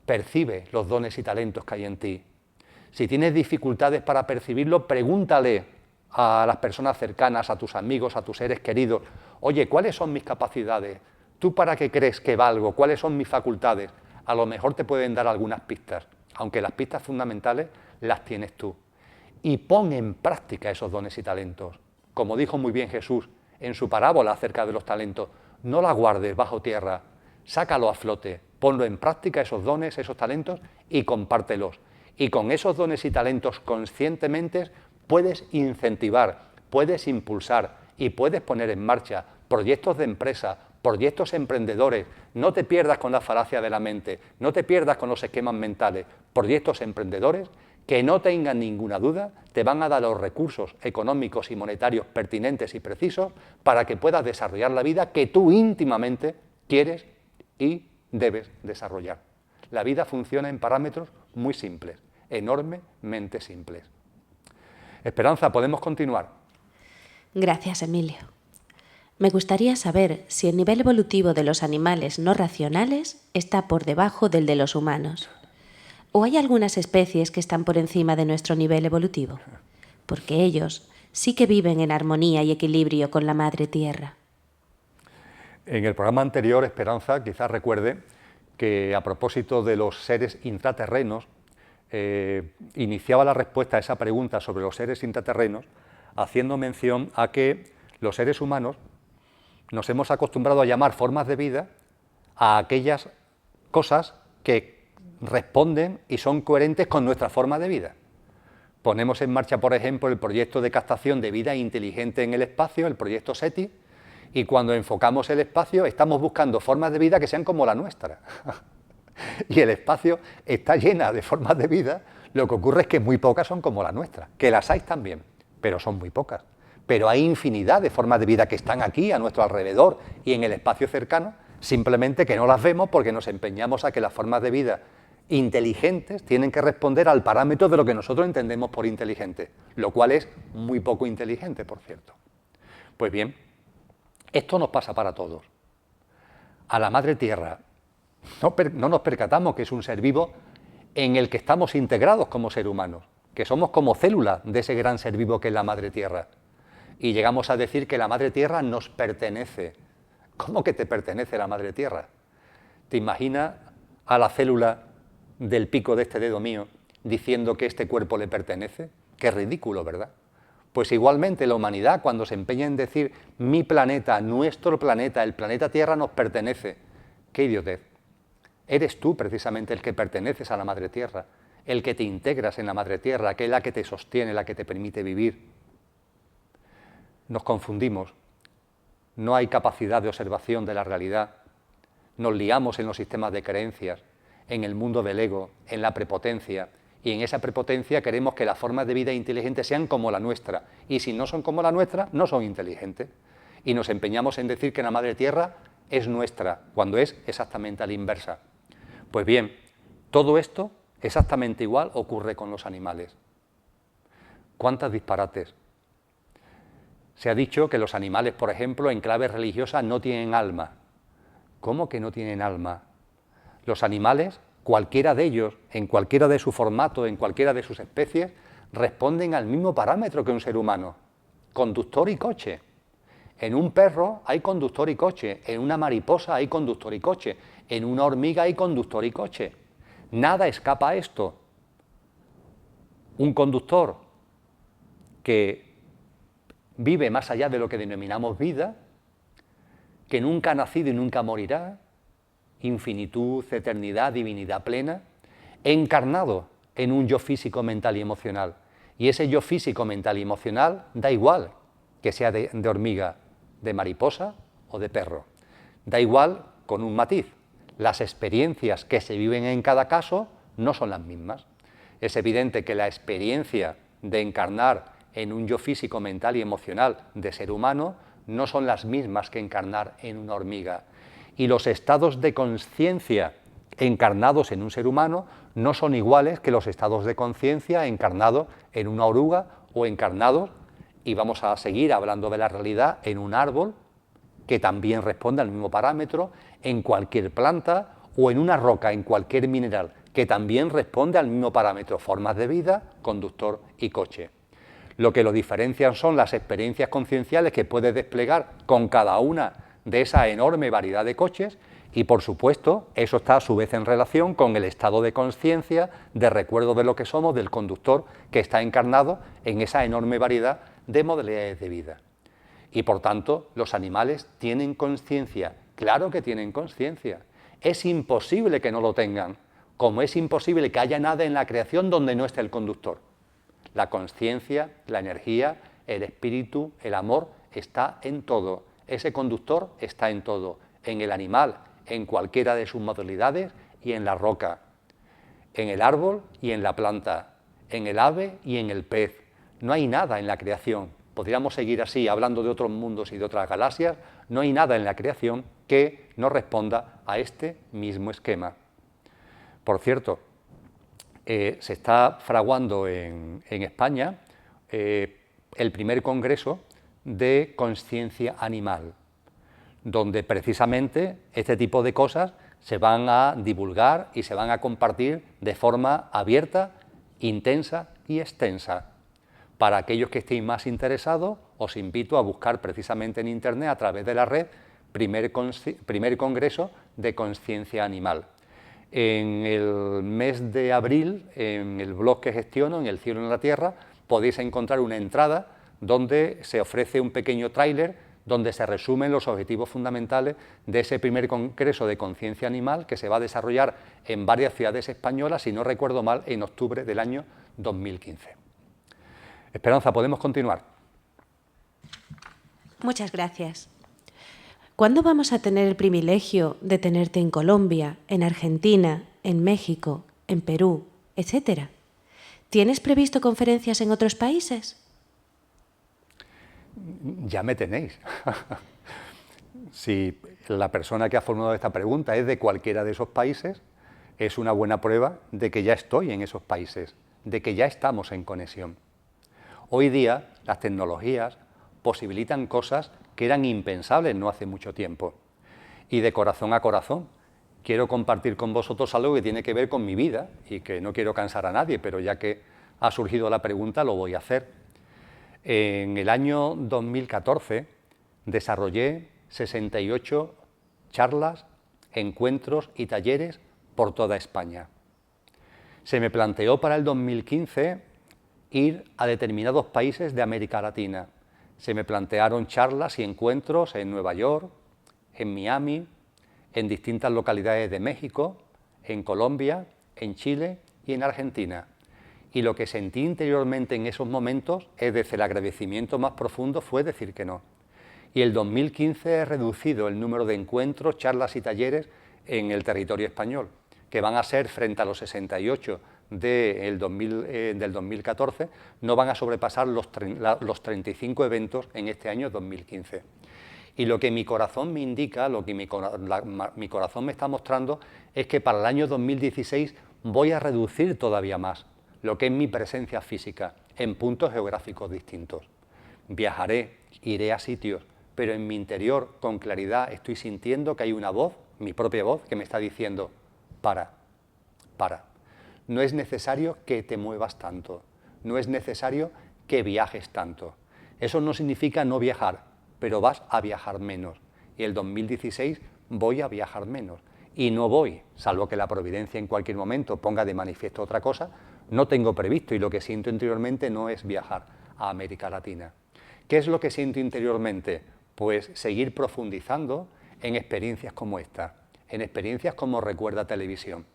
Percibe los dones y talentos que hay en ti. Si tienes dificultades para percibirlo, pregúntale a las personas cercanas, a tus amigos, a tus seres queridos, oye, ¿cuáles son mis capacidades? ¿Tú para qué crees que valgo? ¿Cuáles son mis facultades? A lo mejor te pueden dar algunas pistas, aunque las pistas fundamentales las tienes tú. Y pon en práctica esos dones y talentos. Como dijo muy bien Jesús en su parábola acerca de los talentos, no la guardes bajo tierra, sácalo a flote, ponlo en práctica esos dones, esos talentos y compártelos. Y con esos dones y talentos conscientemente puedes incentivar, puedes impulsar y puedes poner en marcha proyectos de empresa, proyectos emprendedores. No te pierdas con la falacia de la mente, no te pierdas con los esquemas mentales. Proyectos emprendedores que no tengan ninguna duda, te van a dar los recursos económicos y monetarios pertinentes y precisos para que puedas desarrollar la vida que tú íntimamente quieres y debes desarrollar. La vida funciona en parámetros muy simples, enormemente simples. Esperanza, ¿podemos continuar? Gracias, Emilio. Me gustaría saber si el nivel evolutivo de los animales no racionales está por debajo del de los humanos. ¿O hay algunas especies que están por encima de nuestro nivel evolutivo? Porque ellos sí que viven en armonía y equilibrio con la Madre Tierra. En el programa anterior, Esperanza, quizás recuerde que a propósito de los seres intraterrenos, iniciaba la respuesta a esa pregunta sobre los seres intraterrenos haciendo mención a que los seres humanos nos hemos acostumbrado a llamar formas de vida a aquellas cosas que responden y son coherentes con nuestra forma de vida. Ponemos en marcha, por ejemplo, el proyecto de captación de vida inteligente en el espacio, el proyecto SETI, y cuando enfocamos el espacio estamos buscando formas de vida que sean como la nuestra. Y el espacio está llena de formas de vida, lo que ocurre es que muy pocas son como la nuestra, que las hay también, pero son muy pocas. Pero hay infinidad de formas de vida que están aquí, a nuestro alrededor y en el espacio cercano, simplemente que no las vemos porque nos empeñamos a que las formas de vida inteligentes tienen que responder al parámetro de lo que nosotros entendemos por inteligente, lo cual es muy poco inteligente, por cierto. Pues bien, esto nos pasa para todos. A la Madre Tierra no nos percatamos que es un ser vivo en el que estamos integrados como seres humanos, que somos como células de ese gran ser vivo que es la Madre Tierra. Y llegamos a decir que la Madre Tierra nos pertenece. ¿Cómo que te pertenece la Madre Tierra? ¿Te imaginas a la célula del pico de este dedo mío diciendo que este cuerpo le pertenece? Qué ridículo, ¿verdad? Pues igualmente la humanidad, cuando se empeña en decir mi planeta, nuestro planeta, el planeta Tierra nos pertenece, qué idiotez. Eres tú precisamente el que perteneces a la Madre Tierra, el que te integras en la Madre Tierra, que es la que te sostiene, la que te permite vivir. Nos confundimos, no hay capacidad de observación de la realidad, nos liamos en los sistemas de creencias, en el mundo del ego, en la prepotencia, y en esa prepotencia queremos que las formas de vida inteligentes sean como la nuestra, y si no son como la nuestra, no son inteligentes. Y nos empeñamos en decir que la Madre Tierra es nuestra, cuando es exactamente a la inversa. Pues bien, todo esto exactamente igual ocurre con los animales. ¿Cuántos disparates? Se ha dicho que los animales, por ejemplo, en clave religiosa no tienen alma. ¿Cómo que no tienen alma? Los animales, cualquiera de ellos, en cualquiera de su formato, en cualquiera de sus especies, responden al mismo parámetro que un ser humano, conductor y coche. En un perro hay conductor y coche, en una mariposa hay conductor y coche, en una hormiga hay conductor y coche. Nada escapa a esto. Un conductor que vive más allá de lo que denominamos vida, que nunca ha nacido y nunca morirá, infinitud, eternidad, divinidad plena, encarnado en un yo físico, mental y emocional. Y ese yo físico, mental y emocional da igual que sea de hormiga, de mariposa o de perro. Da igual con un matiz. Las experiencias que se viven en cada caso no son las mismas. Es evidente que la experiencia de encarnar en un yo físico, mental y emocional de ser humano no son las mismas que encarnar en una hormiga. Y los estados de conciencia encarnados en un ser humano no son iguales que los estados de conciencia encarnados en una oruga o encarnados y vamos a seguir hablando de la realidad en un árbol que también responde al mismo parámetro, en cualquier planta o en una roca, en cualquier mineral, que también responde al mismo parámetro, formas de vida, conductor y coche. Lo que lo diferencian son las experiencias concienciales que puedes desplegar con cada una de esa enorme variedad de coches y, por supuesto, eso está a su vez en relación con el estado de conciencia, de recuerdo de lo que somos, del conductor que está encarnado en esa enorme variedad de modalidades de vida. Y, por tanto, los animales tienen conciencia. Claro que tienen conciencia. Es imposible que no lo tengan, como es imposible que haya nada en la creación donde no esté el conductor. La conciencia, la energía, el espíritu, el amor, está en todo. Ese conductor está en todo, en el animal, en cualquiera de sus modalidades y en la roca, en el árbol y en la planta, en el ave y en el pez. No hay nada en la creación. Podríamos seguir así, hablando de otros mundos y de otras galaxias. No hay nada en la creación que no responda a este mismo esquema. Por cierto, se está fraguando en España el primer congreso de conciencia animal, donde precisamente este tipo de cosas se van a divulgar y se van a compartir de forma abierta, intensa y extensa. Para aquellos que estéis más interesados, os invito a buscar precisamente en Internet, a través de la red, primer Congreso de Conciencia Animal. En el mes de abril, en el blog que gestiono, en El Cielo en la Tierra, podéis encontrar una entrada donde se ofrece un pequeño tráiler donde se resumen los objetivos fundamentales de ese primer Congreso de Conciencia Animal que se va a desarrollar en varias ciudades españolas, si no recuerdo mal, en octubre del año 2015. Esperanza, ¿podemos continuar? Muchas gracias. ¿Cuándo vamos a tener el privilegio de tenerte en Colombia, en Argentina, en México, en Perú, etcétera? ¿Tienes previsto conferencias en otros países? Ya me tenéis. Si la persona que ha formulado esta pregunta es de cualquiera de esos países, es una buena prueba de que ya estoy en esos países, de que ya estamos en conexión. Hoy día las tecnologías posibilitan cosas que eran impensables no hace mucho tiempo. Y de corazón a corazón, quiero compartir con vosotros algo que tiene que ver con mi vida y que no quiero cansar a nadie, pero ya que ha surgido la pregunta lo voy a hacer. En el año 2014 desarrollé 68 charlas, encuentros y talleres por toda España. Se me planteó para el 2015 ir a determinados países de América Latina. Se me plantearon charlas y encuentros en Nueva York, en Miami, en distintas localidades de México, en Colombia, en Chile y en Argentina. Y lo que sentí interiormente en esos momentos, es decir, el agradecimiento más profundo, fue decir que no. Y el 2015 he reducido el número de encuentros, charlas y talleres en el territorio español, que van a ser, frente a los 68 del 2014, no van a sobrepasar los 35 eventos en este año 2015. Y lo que mi corazón me indica, lo que mi corazón me está mostrando, es que para el año 2016 voy a reducir todavía más lo que es mi presencia física en puntos geográficos distintos. Viajaré, iré a sitios, pero en mi interior, con claridad, estoy sintiendo que hay una voz, mi propia voz, que me está diciendo: para. No es necesario que te muevas tanto, no es necesario que viajes tanto. Eso no significa no viajar, pero vas a viajar menos. Y el 2016 voy a viajar menos. Y no voy, salvo que la providencia en cualquier momento ponga de manifiesto otra cosa, no tengo previsto, y lo que siento interiormente no es viajar a América Latina. ¿Qué es lo que siento interiormente? Pues seguir profundizando en experiencias como esta, en experiencias como Recuerda Televisión.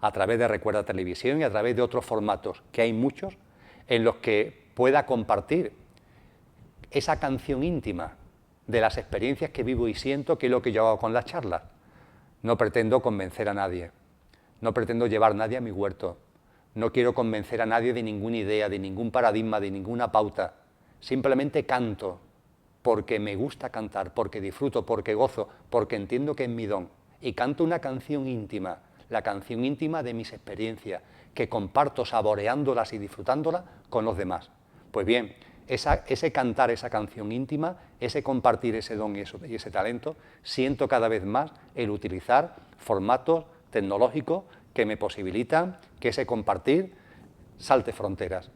A través de Recuerda Televisión y a través de otros formatos, que hay muchos, en los que pueda compartir esa canción íntima de las experiencias que vivo y siento, que es lo que yo hago con las charlas. No pretendo convencer a nadie, no pretendo llevar a nadie a mi huerto, no quiero convencer a nadie de ninguna idea, de ningún paradigma, de ninguna pauta. Simplemente canto porque me gusta cantar, porque disfruto, porque gozo, porque entiendo que es mi don. Y canto una canción íntima, la canción íntima de mis experiencias, que comparto saboreándolas y disfrutándolas con los demás. Pues bien, ese cantar esa canción íntima, ese compartir ese don y ese talento, siento cada vez más el utilizar formatos tecnológicos que me posibilitan que ese compartir salte fronteras,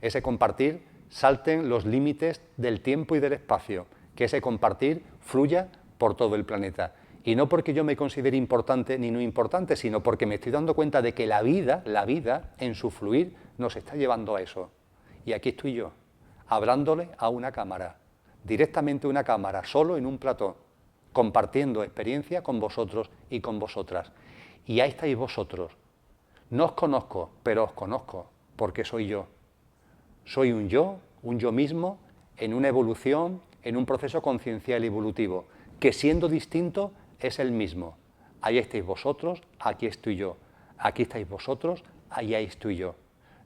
ese compartir salten los límites del tiempo y del espacio, que ese compartir fluya por todo el planeta. Y no porque yo me considere importante ni no importante, sino porque me estoy dando cuenta de que la vida, en su fluir, nos está llevando a eso. Y aquí estoy yo, hablándole a una cámara, directamente a una cámara, solo en un plató, compartiendo experiencia con vosotros y con vosotras. Y ahí estáis vosotros. No os conozco, pero os conozco, porque soy yo. Soy un yo mismo, en una evolución, en un proceso conciencial y evolutivo, que siendo distinto es el mismo. Ahí estáis vosotros, aquí estoy yo. Aquí estáis vosotros, ahí estoy yo.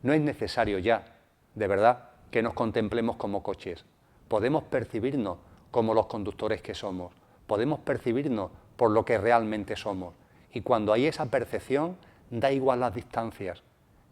No es necesario ya, de verdad, que nos contemplemos como coches. Podemos percibirnos como los conductores que somos. Podemos percibirnos por lo que realmente somos. Y cuando hay esa percepción, da igual las distancias.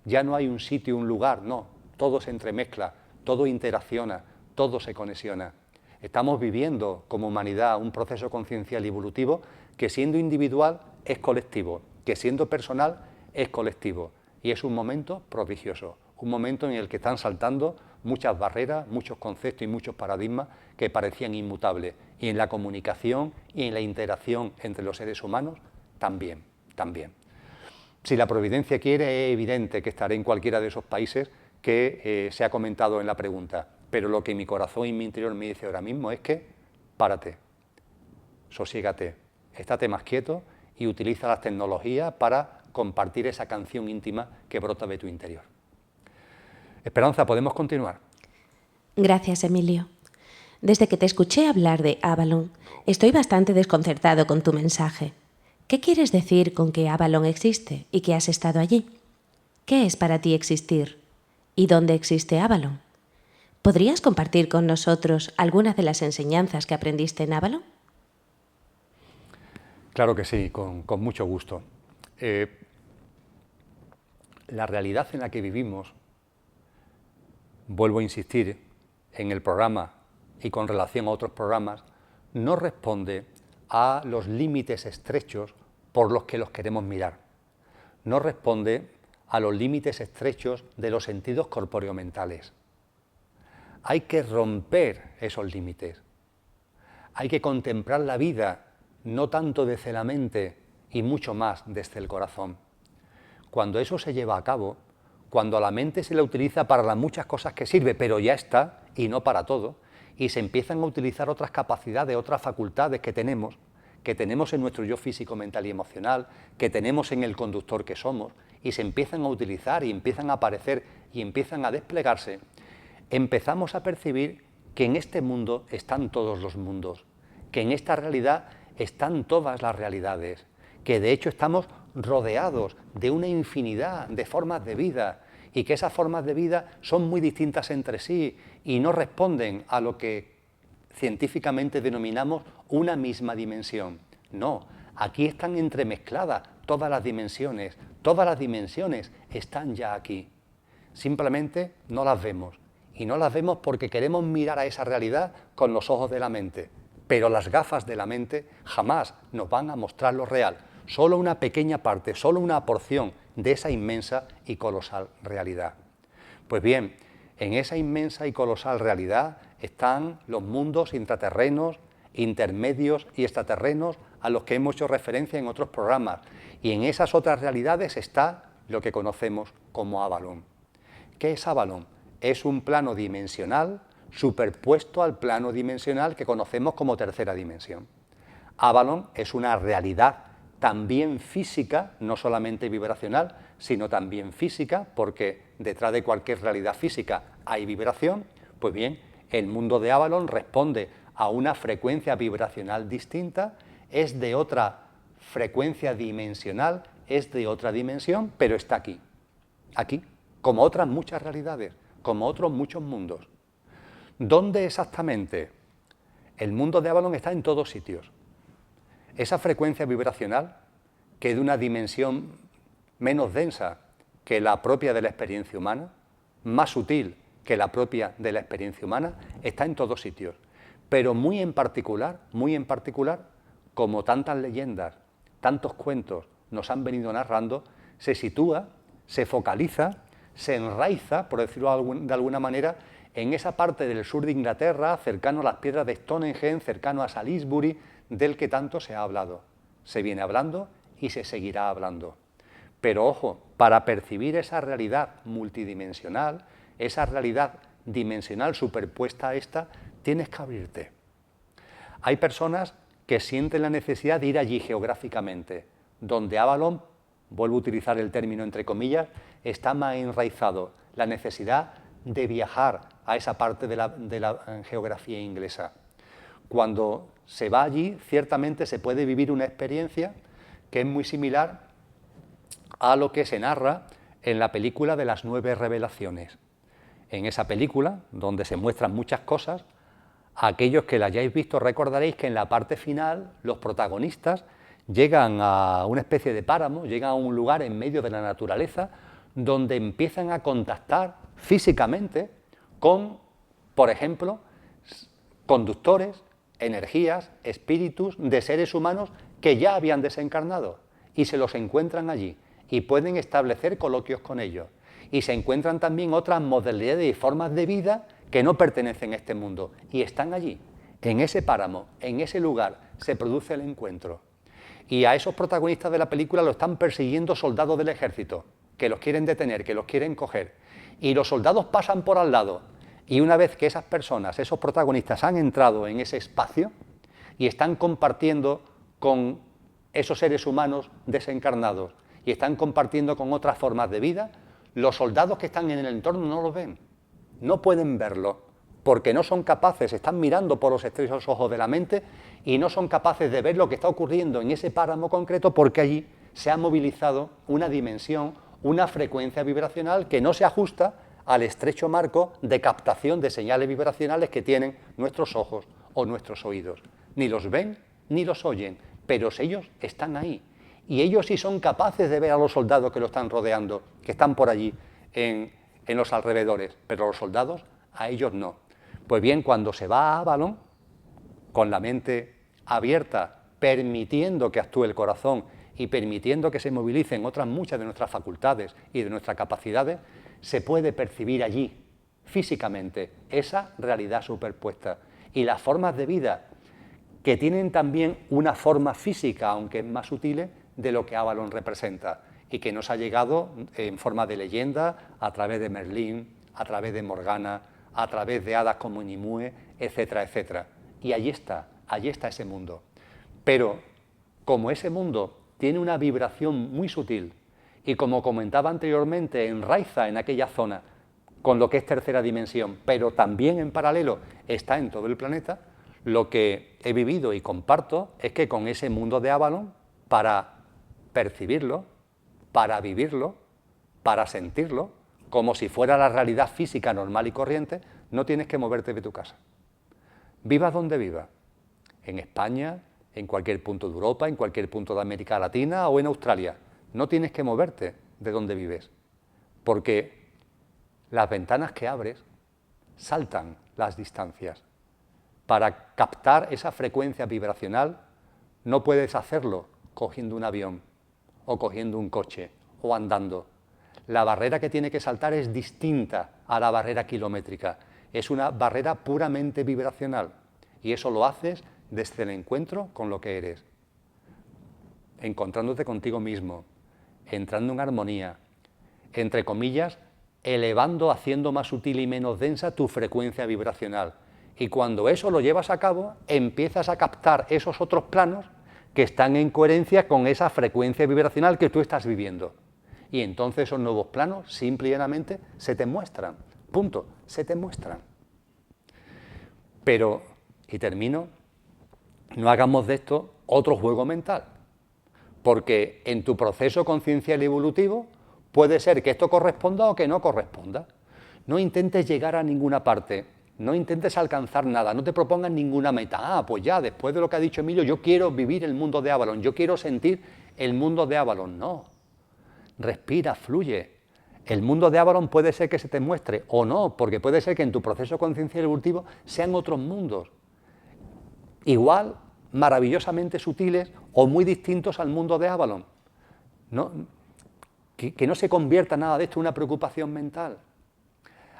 Ya no hay un sitio, un lugar, no. Todo se entremezcla, todo interacciona, todo se conexiona. Estamos viviendo como humanidad un proceso conciencial y evolutivo que siendo individual es colectivo, que siendo personal es colectivo. Y es un momento prodigioso, un momento en el que están saltando muchas barreras, muchos conceptos y muchos paradigmas que parecían inmutables. Y en la comunicación y en la interacción entre los seres humanos también. Si la providencia quiere, es evidente que estaré en cualquiera de esos países que se ha comentado en la pregunta. Pero lo que mi corazón y mi interior me dice ahora mismo es que párate, sosiégate, estate más quieto y utiliza las tecnologías para compartir esa canción íntima que brota de tu interior. Esperanza, ¿podemos continuar? Gracias, Emilio. Desde que te escuché hablar de Avalon, estoy bastante desconcertado con tu mensaje. ¿Qué quieres decir con que Avalon existe y que has estado allí? ¿Qué es para ti existir? ¿Y dónde existe Avalon? ¿Podrías compartir con nosotros algunas de las enseñanzas que aprendiste en Avalon? Claro que sí, con mucho gusto. La realidad en la que vivimos, vuelvo a insistir en el programa y con relación a otros programas, no responde a los límites estrechos por los que los queremos mirar. No responde a los límites estrechos de los sentidos corpóreo-mentales. Hay que romper esos límites. Hay que contemplar la vida, no tanto desde la mente y mucho más desde el corazón. Cuando eso se lleva a cabo, cuando a la mente se la utiliza para las muchas cosas que sirve, pero ya está, y no para todo, y se empiezan a utilizar otras capacidades, otras facultades que tenemos en nuestro yo físico, mental y emocional, que tenemos en el conductor que somos, y se empiezan a utilizar y empiezan a aparecer y empiezan a desplegarse, empezamos a percibir que en este mundo están todos los mundos, que en esta realidad están todas las realidades, que de hecho estamos rodeados de una infinidad de formas de vida y que esas formas de vida son muy distintas entre sí y no responden a lo que científicamente denominamos una misma dimensión. No, aquí están entremezcladas todas las dimensiones están ya aquí. Simplemente no las vemos. Y no las vemos porque queremos mirar a esa realidad con los ojos de la mente. Pero las gafas de la mente jamás nos van a mostrar lo real. Solo una pequeña parte, solo una porción de esa inmensa y colosal realidad. Pues bien, en esa inmensa y colosal realidad están los mundos intraterrenos, intermedios y extraterrenos a los que hemos hecho referencia en otros programas. Y en esas otras realidades está lo que conocemos como Avalon. ¿Qué es Avalon? Es un plano dimensional superpuesto al plano dimensional que conocemos como tercera dimensión. Avalon es una realidad también física, no solamente vibracional, sino también física, porque detrás de cualquier realidad física hay vibración. Pues bien, el mundo de Avalon responde a una frecuencia vibracional distinta, es de otra frecuencia dimensional, es de otra dimensión, pero está aquí, como otras muchas realidades, como otros muchos mundos. ¿Dónde exactamente? El mundo de Avalon está en todos sitios. Esa frecuencia vibracional, que es de una dimensión menos densa que la propia de la experiencia humana, más sutil que la propia de la experiencia humana, está en todos sitios. Pero muy en particular, como tantas leyendas, tantos cuentos nos han venido narrando, se sitúa, se focaliza, se enraiza, por decirlo de alguna manera, en esa parte del sur de Inglaterra, cercano a las piedras de Stonehenge, cercano a Salisbury, del que tanto se ha hablado. Se viene hablando y se seguirá hablando. Pero ojo, para percibir esa realidad multidimensional, esa realidad dimensional superpuesta a esta, tienes que abrirte. Hay personas que sienten la necesidad de ir allí geográficamente, donde Avalon, vuelvo a utilizar el término entre comillas, está más enraizado, la necesidad de viajar a esa parte de la geografía inglesa. Cuando se va allí, ciertamente se puede vivir una experiencia que es muy similar a lo que se narra en la película de las 9 revelaciones. En esa película, donde se muestran muchas cosas, aquellos que la hayáis visto recordaréis que en la parte final los protagonistas llegan a una especie de páramo, llegan a un lugar en medio de la naturaleza donde empiezan a contactar físicamente con, por ejemplo, conductores, energías, espíritus de seres humanos que ya habían desencarnado y se los encuentran allí y pueden establecer coloquios con ellos. Y se encuentran también otras modalidades y formas de vida que no pertenecen a este mundo y están allí, en ese páramo, en ese lugar, se produce el encuentro. Y a esos protagonistas de la película lo están persiguiendo soldados del ejército, que los quieren detener, que los quieren coger. Y los soldados pasan por al lado. Y una vez que esas personas, esos protagonistas han entrado en ese espacio y están compartiendo con esos seres humanos desencarnados y están compartiendo con otras formas de vida, los soldados que están en el entorno no los ven, no pueden verlo, porque no son capaces, están mirando por los estrechos ojos de la mente y no son capaces de ver lo que está ocurriendo en ese páramo concreto porque allí se ha movilizado una dimensión, una frecuencia vibracional que no se ajusta al estrecho marco de captación de señales vibracionales que tienen nuestros ojos o nuestros oídos. Ni los ven ni los oyen, pero ellos están ahí. Y ellos sí son capaces de ver a los soldados que lo están rodeando, que están por allí en los alrededores, pero los soldados a ellos no. Pues bien, cuando se va a Avalon, con la mente abierta, permitiendo que actúe el corazón y permitiendo que se movilicen otras muchas de nuestras facultades y de nuestras capacidades, se puede percibir allí, físicamente, esa realidad superpuesta. Y las formas de vida, que tienen también una forma física, aunque es más sutil, de lo que Avalon representa, y que nos ha llegado en forma de leyenda a través de Merlín, a través de Morgana, a través de hadas como Nimue, etcétera, etcétera. Y allí está ese mundo. Pero como ese mundo tiene una vibración muy sutil y como comentaba anteriormente, enraiza en aquella zona con lo que es tercera dimensión, pero también en paralelo está en todo el planeta, lo que he vivido y comparto es que con ese mundo de Avalon, para percibirlo, para vivirlo, para sentirlo, como si fuera la realidad física normal y corriente, no tienes que moverte de tu casa. Vivas donde vivas, en España, en cualquier punto de Europa, en cualquier punto de América Latina o en Australia. No tienes que moverte de donde vives, porque las ventanas que abres saltan las distancias. Para captar esa frecuencia vibracional no puedes hacerlo cogiendo un avión o cogiendo un coche o andando. La barrera que tiene que saltar es distinta a la barrera kilométrica. Es una barrera puramente vibracional y eso lo haces desde el encuentro con lo que eres, encontrándote contigo mismo, entrando en armonía, entre comillas, elevando, haciendo más sutil y menos densa tu frecuencia vibracional. Y cuando eso lo llevas a cabo, empiezas a captar esos otros planos que están en coherencia con esa frecuencia vibracional que tú estás viviendo. Y entonces esos nuevos planos, simple y llanamente, se te muestran. Punto, se te muestran. Pero, y termino, no hagamos de esto otro juego mental, porque en tu proceso conciencial y evolutivo puede ser que esto corresponda o que no corresponda. No intentes llegar a ninguna parte, no intentes alcanzar nada, no te propongas ninguna meta. Pues ya, después de lo que ha dicho Emilio, yo quiero vivir el mundo de Avalon, yo quiero sentir el mundo de Avalon. No, respira, fluye, El mundo de Avalon puede ser que se te muestre o no, porque puede ser que en tu proceso conciencial evolutivo sean otros mundos, igual, maravillosamente sutiles o muy distintos al mundo de Avalon. ¿No? Que no se convierta nada de esto en una preocupación mental.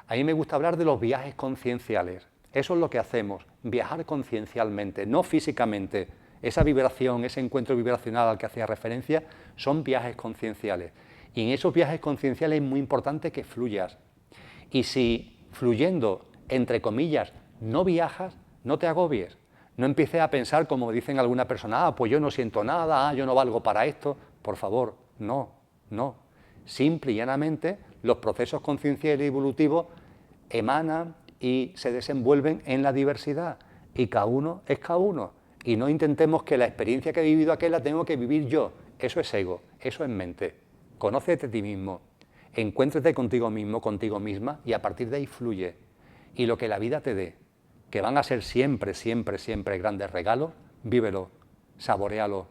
A mí me gusta hablar de los viajes concienciales. Eso es lo que hacemos, viajar conciencialmente, no físicamente. Esa vibración, ese encuentro vibracional al que hacía referencia, son viajes concienciales. Y en esos viajes concienciales es muy importante que fluyas. Y si fluyendo, entre comillas, no viajas, no te agobies. No empieces a pensar, como dicen alguna persona, pues yo no siento nada, yo no valgo para esto. Por favor, no. Simple y llanamente, los procesos concienciales y evolutivos emanan y se desenvuelven en la diversidad. Y cada uno es cada uno. Y no intentemos que la experiencia que he vivido aquel la tengo que vivir yo. Eso es ego, eso es mente. Conócete a ti mismo, encuéntrate contigo mismo, contigo misma, y a partir de ahí fluye. Y lo que la vida te dé, que van a ser siempre, siempre, siempre grandes regalos, vívelo, saboréalo,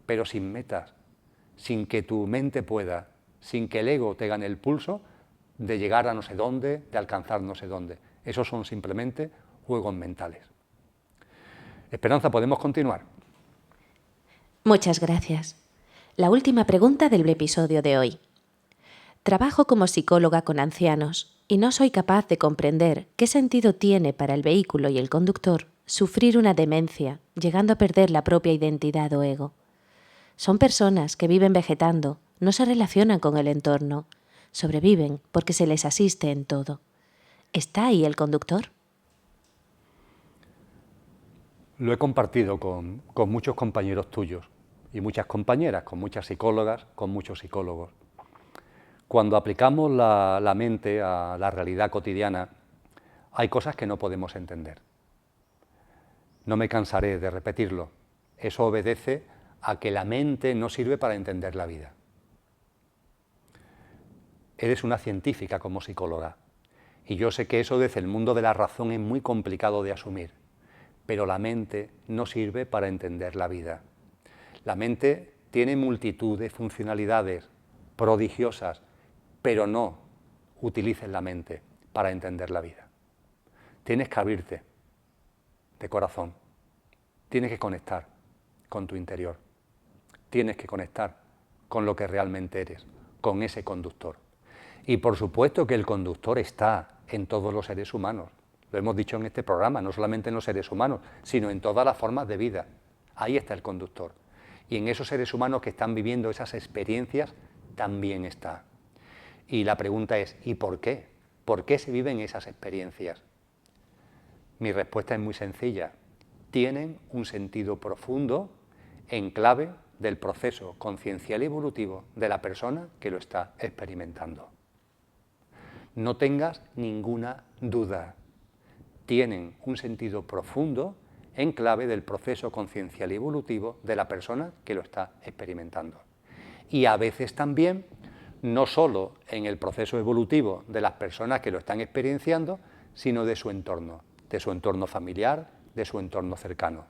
pero sin metas, sin que tu mente pueda, sin que el ego te gane el pulso de llegar a no sé dónde, de alcanzar no sé dónde. Esos son simplemente juegos mentales. Esperanza, ¿podemos continuar? Muchas gracias. La última pregunta del episodio de hoy. Trabajo como psicóloga con ancianos y no soy capaz de comprender qué sentido tiene para el vehículo y el conductor sufrir una demencia, llegando a perder la propia identidad o ego. Son personas que viven vegetando, no se relacionan con el entorno, sobreviven porque se les asiste en todo. ¿Está ahí el conductor? Lo he compartido con muchos compañeros tuyos y muchas compañeras, con muchas psicólogas, con muchos psicólogos. Cuando aplicamos la mente a la realidad cotidiana, hay cosas que no podemos entender. No me cansaré de repetirlo. Eso obedece a que la mente no sirve para entender la vida. Eres una científica como psicóloga, y yo sé que eso desde el mundo de la razón es muy complicado de asumir, pero la mente no sirve para entender la vida. La mente tiene multitud de funcionalidades prodigiosas, pero no utilices la mente para entender la vida. Tienes que abrirte de corazón, tienes que conectar con tu interior, tienes que conectar con lo que realmente eres, con ese conductor. Y por supuesto que el conductor está en todos los seres humanos. Lo hemos dicho en este programa, no solamente en los seres humanos, sino en todas las formas de vida. Ahí está el conductor. Y en esos seres humanos que están viviendo esas experiencias, también está. Y la pregunta es, ¿y por qué? ¿Por qué se viven esas experiencias? Mi respuesta es muy sencilla. Tienen un sentido profundo en clave del proceso conciencial y evolutivo de la persona que lo está experimentando. No tengas ninguna duda. Tienen un sentido profundo en clave del proceso conciencial y evolutivo de la persona que lo está experimentando. Y a veces también, no solo en el proceso evolutivo de las personas que lo están experienciando, sino de su entorno familiar, de su entorno cercano.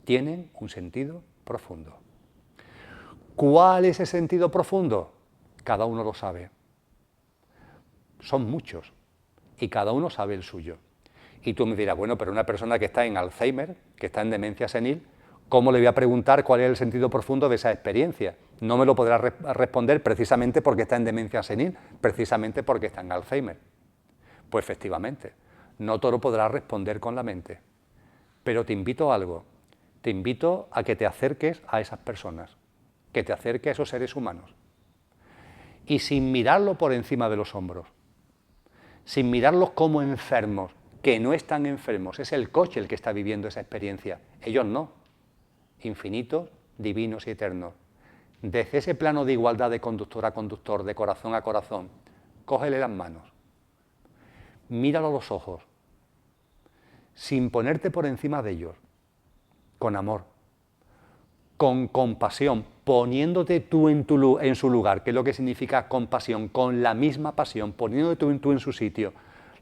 Tienen un sentido profundo. ¿Cuál es ese sentido profundo? Cada uno lo sabe. Son muchos y cada uno sabe el suyo. Y tú me dirás, bueno, pero una persona que está en Alzheimer, que está en demencia senil, ¿cómo le voy a preguntar cuál es el sentido profundo de esa experiencia? No me lo podrá responder precisamente porque está en demencia senil, precisamente porque está en Alzheimer. Pues efectivamente, no todo lo podrá responder con la mente. Pero te invito a algo, te invito a que te acerques a esas personas, que te acerques a esos seres humanos. Y sin mirarlo por encima de los hombros, sin mirarlos como enfermos, que no están enfermos, es el coche el que está viviendo esa experiencia, ellos no, infinitos, divinos y eternos. Desde ese plano de igualdad de conductor a conductor, de corazón a corazón, cógele las manos, míralo a los ojos, sin ponerte por encima de ellos, con amor, con compasión, poniéndote tú en su lugar, que es lo que significa compasión, con la misma pasión, poniéndote tú en su sitio,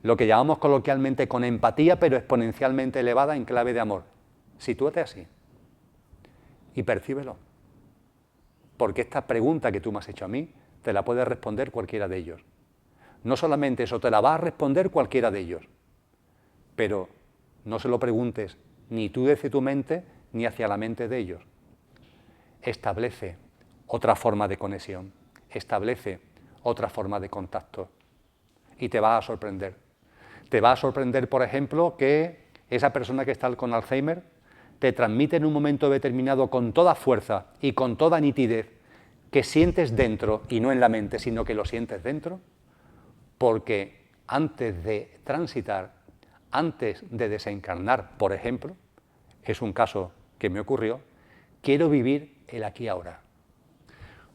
lo que llamamos coloquialmente con empatía, pero exponencialmente elevada en clave de amor. Sitúate así y percíbelo, porque esta pregunta que tú me has hecho a mí te la puede responder cualquiera de ellos. No solamente eso, te la va a responder cualquiera de ellos. Pero no se lo preguntes ni tú desde tu mente ni hacia la mente de ellos. Establece otra forma de conexión, establece otra forma de contacto y te va a sorprender. Te va a sorprender, por ejemplo, que esa persona que está con Alzheimer te transmite en un momento determinado con toda fuerza y con toda nitidez que sientes dentro y no en la mente, sino que lo sientes dentro, porque antes de transitar, antes de desencarnar, por ejemplo, es un caso que me ocurrió, quiero vivir el aquí y ahora.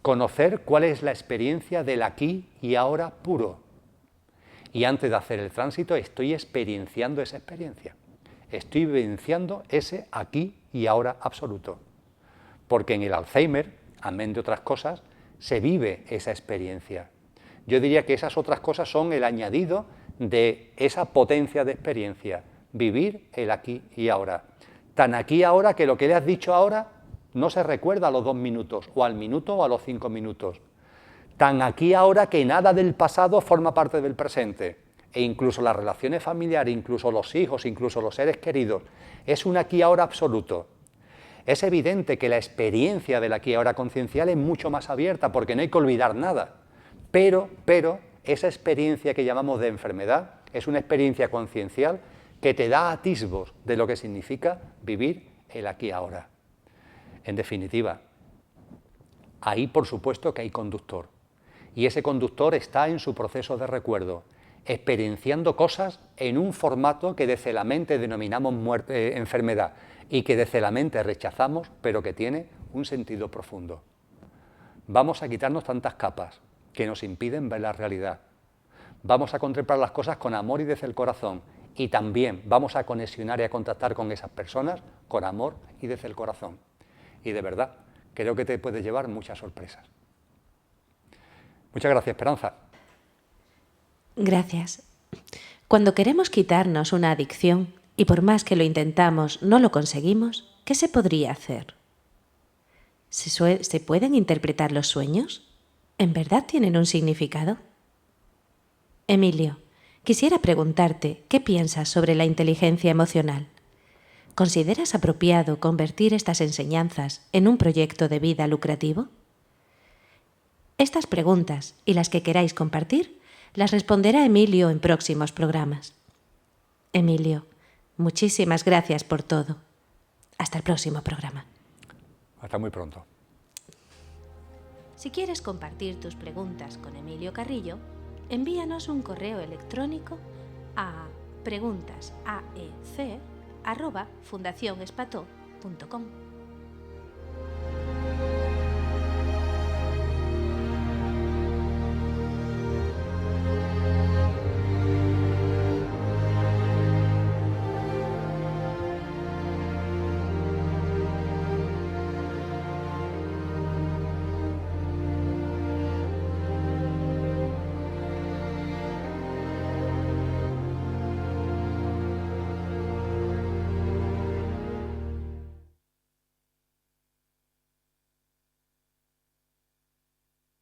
Conocer cuál es la experiencia del aquí y ahora puro. Y antes de hacer el tránsito estoy experienciando esa experiencia. Estoy vivenciando ese aquí y ahora absoluto. Porque en el Alzheimer, amén de otras cosas, se vive esa experiencia. Yo diría que esas otras cosas son el añadido de esa potencia de experiencia, vivir el aquí y ahora. Tan aquí y ahora que lo que le has dicho ahora no se recuerda a los 2 minutos, o al minuto o a los 5 minutos. Tan aquí y ahora que nada del pasado forma parte del presente, e incluso las relaciones familiares, incluso los hijos, incluso los seres queridos, es un aquí y ahora absoluto. Es evidente que la experiencia del aquí y ahora conciencial es mucho más abierta, porque no hay que olvidar nada. Pero esa experiencia que llamamos de enfermedad es una experiencia conciencial que te da atisbos de lo que significa vivir el aquí y ahora. En definitiva, ahí por supuesto que hay conductor. Y ese conductor está en su proceso de recuerdo, experienciando cosas en un formato que desde la mente denominamos enfermedad y que desde la mente rechazamos, pero que tiene un sentido profundo. Vamos a quitarnos tantas capas que nos impiden ver la realidad. Vamos a contemplar las cosas con amor y desde el corazón, y también vamos a conexionar y a contactar con esas personas con amor y desde el corazón. Y de verdad, creo que te puedes llevar muchas sorpresas. Muchas gracias, Esperanza. Gracias. Cuando queremos quitarnos una adicción y por más que lo intentamos no lo conseguimos, ¿qué se podría hacer? ¿Se pueden interpretar los sueños? ¿En verdad tienen un significado? Emilio, quisiera preguntarte qué piensas sobre la inteligencia emocional. ¿Consideras apropiado convertir estas enseñanzas en un proyecto de vida lucrativo? Estas preguntas y las que queráis compartir las responderá Emilio en próximos programas. Emilio, muchísimas gracias por todo. Hasta el próximo programa. Hasta muy pronto. Si quieres compartir tus preguntas con Emilio Carrillo, envíanos un correo electrónico a preguntasaec@fundacionespató.com.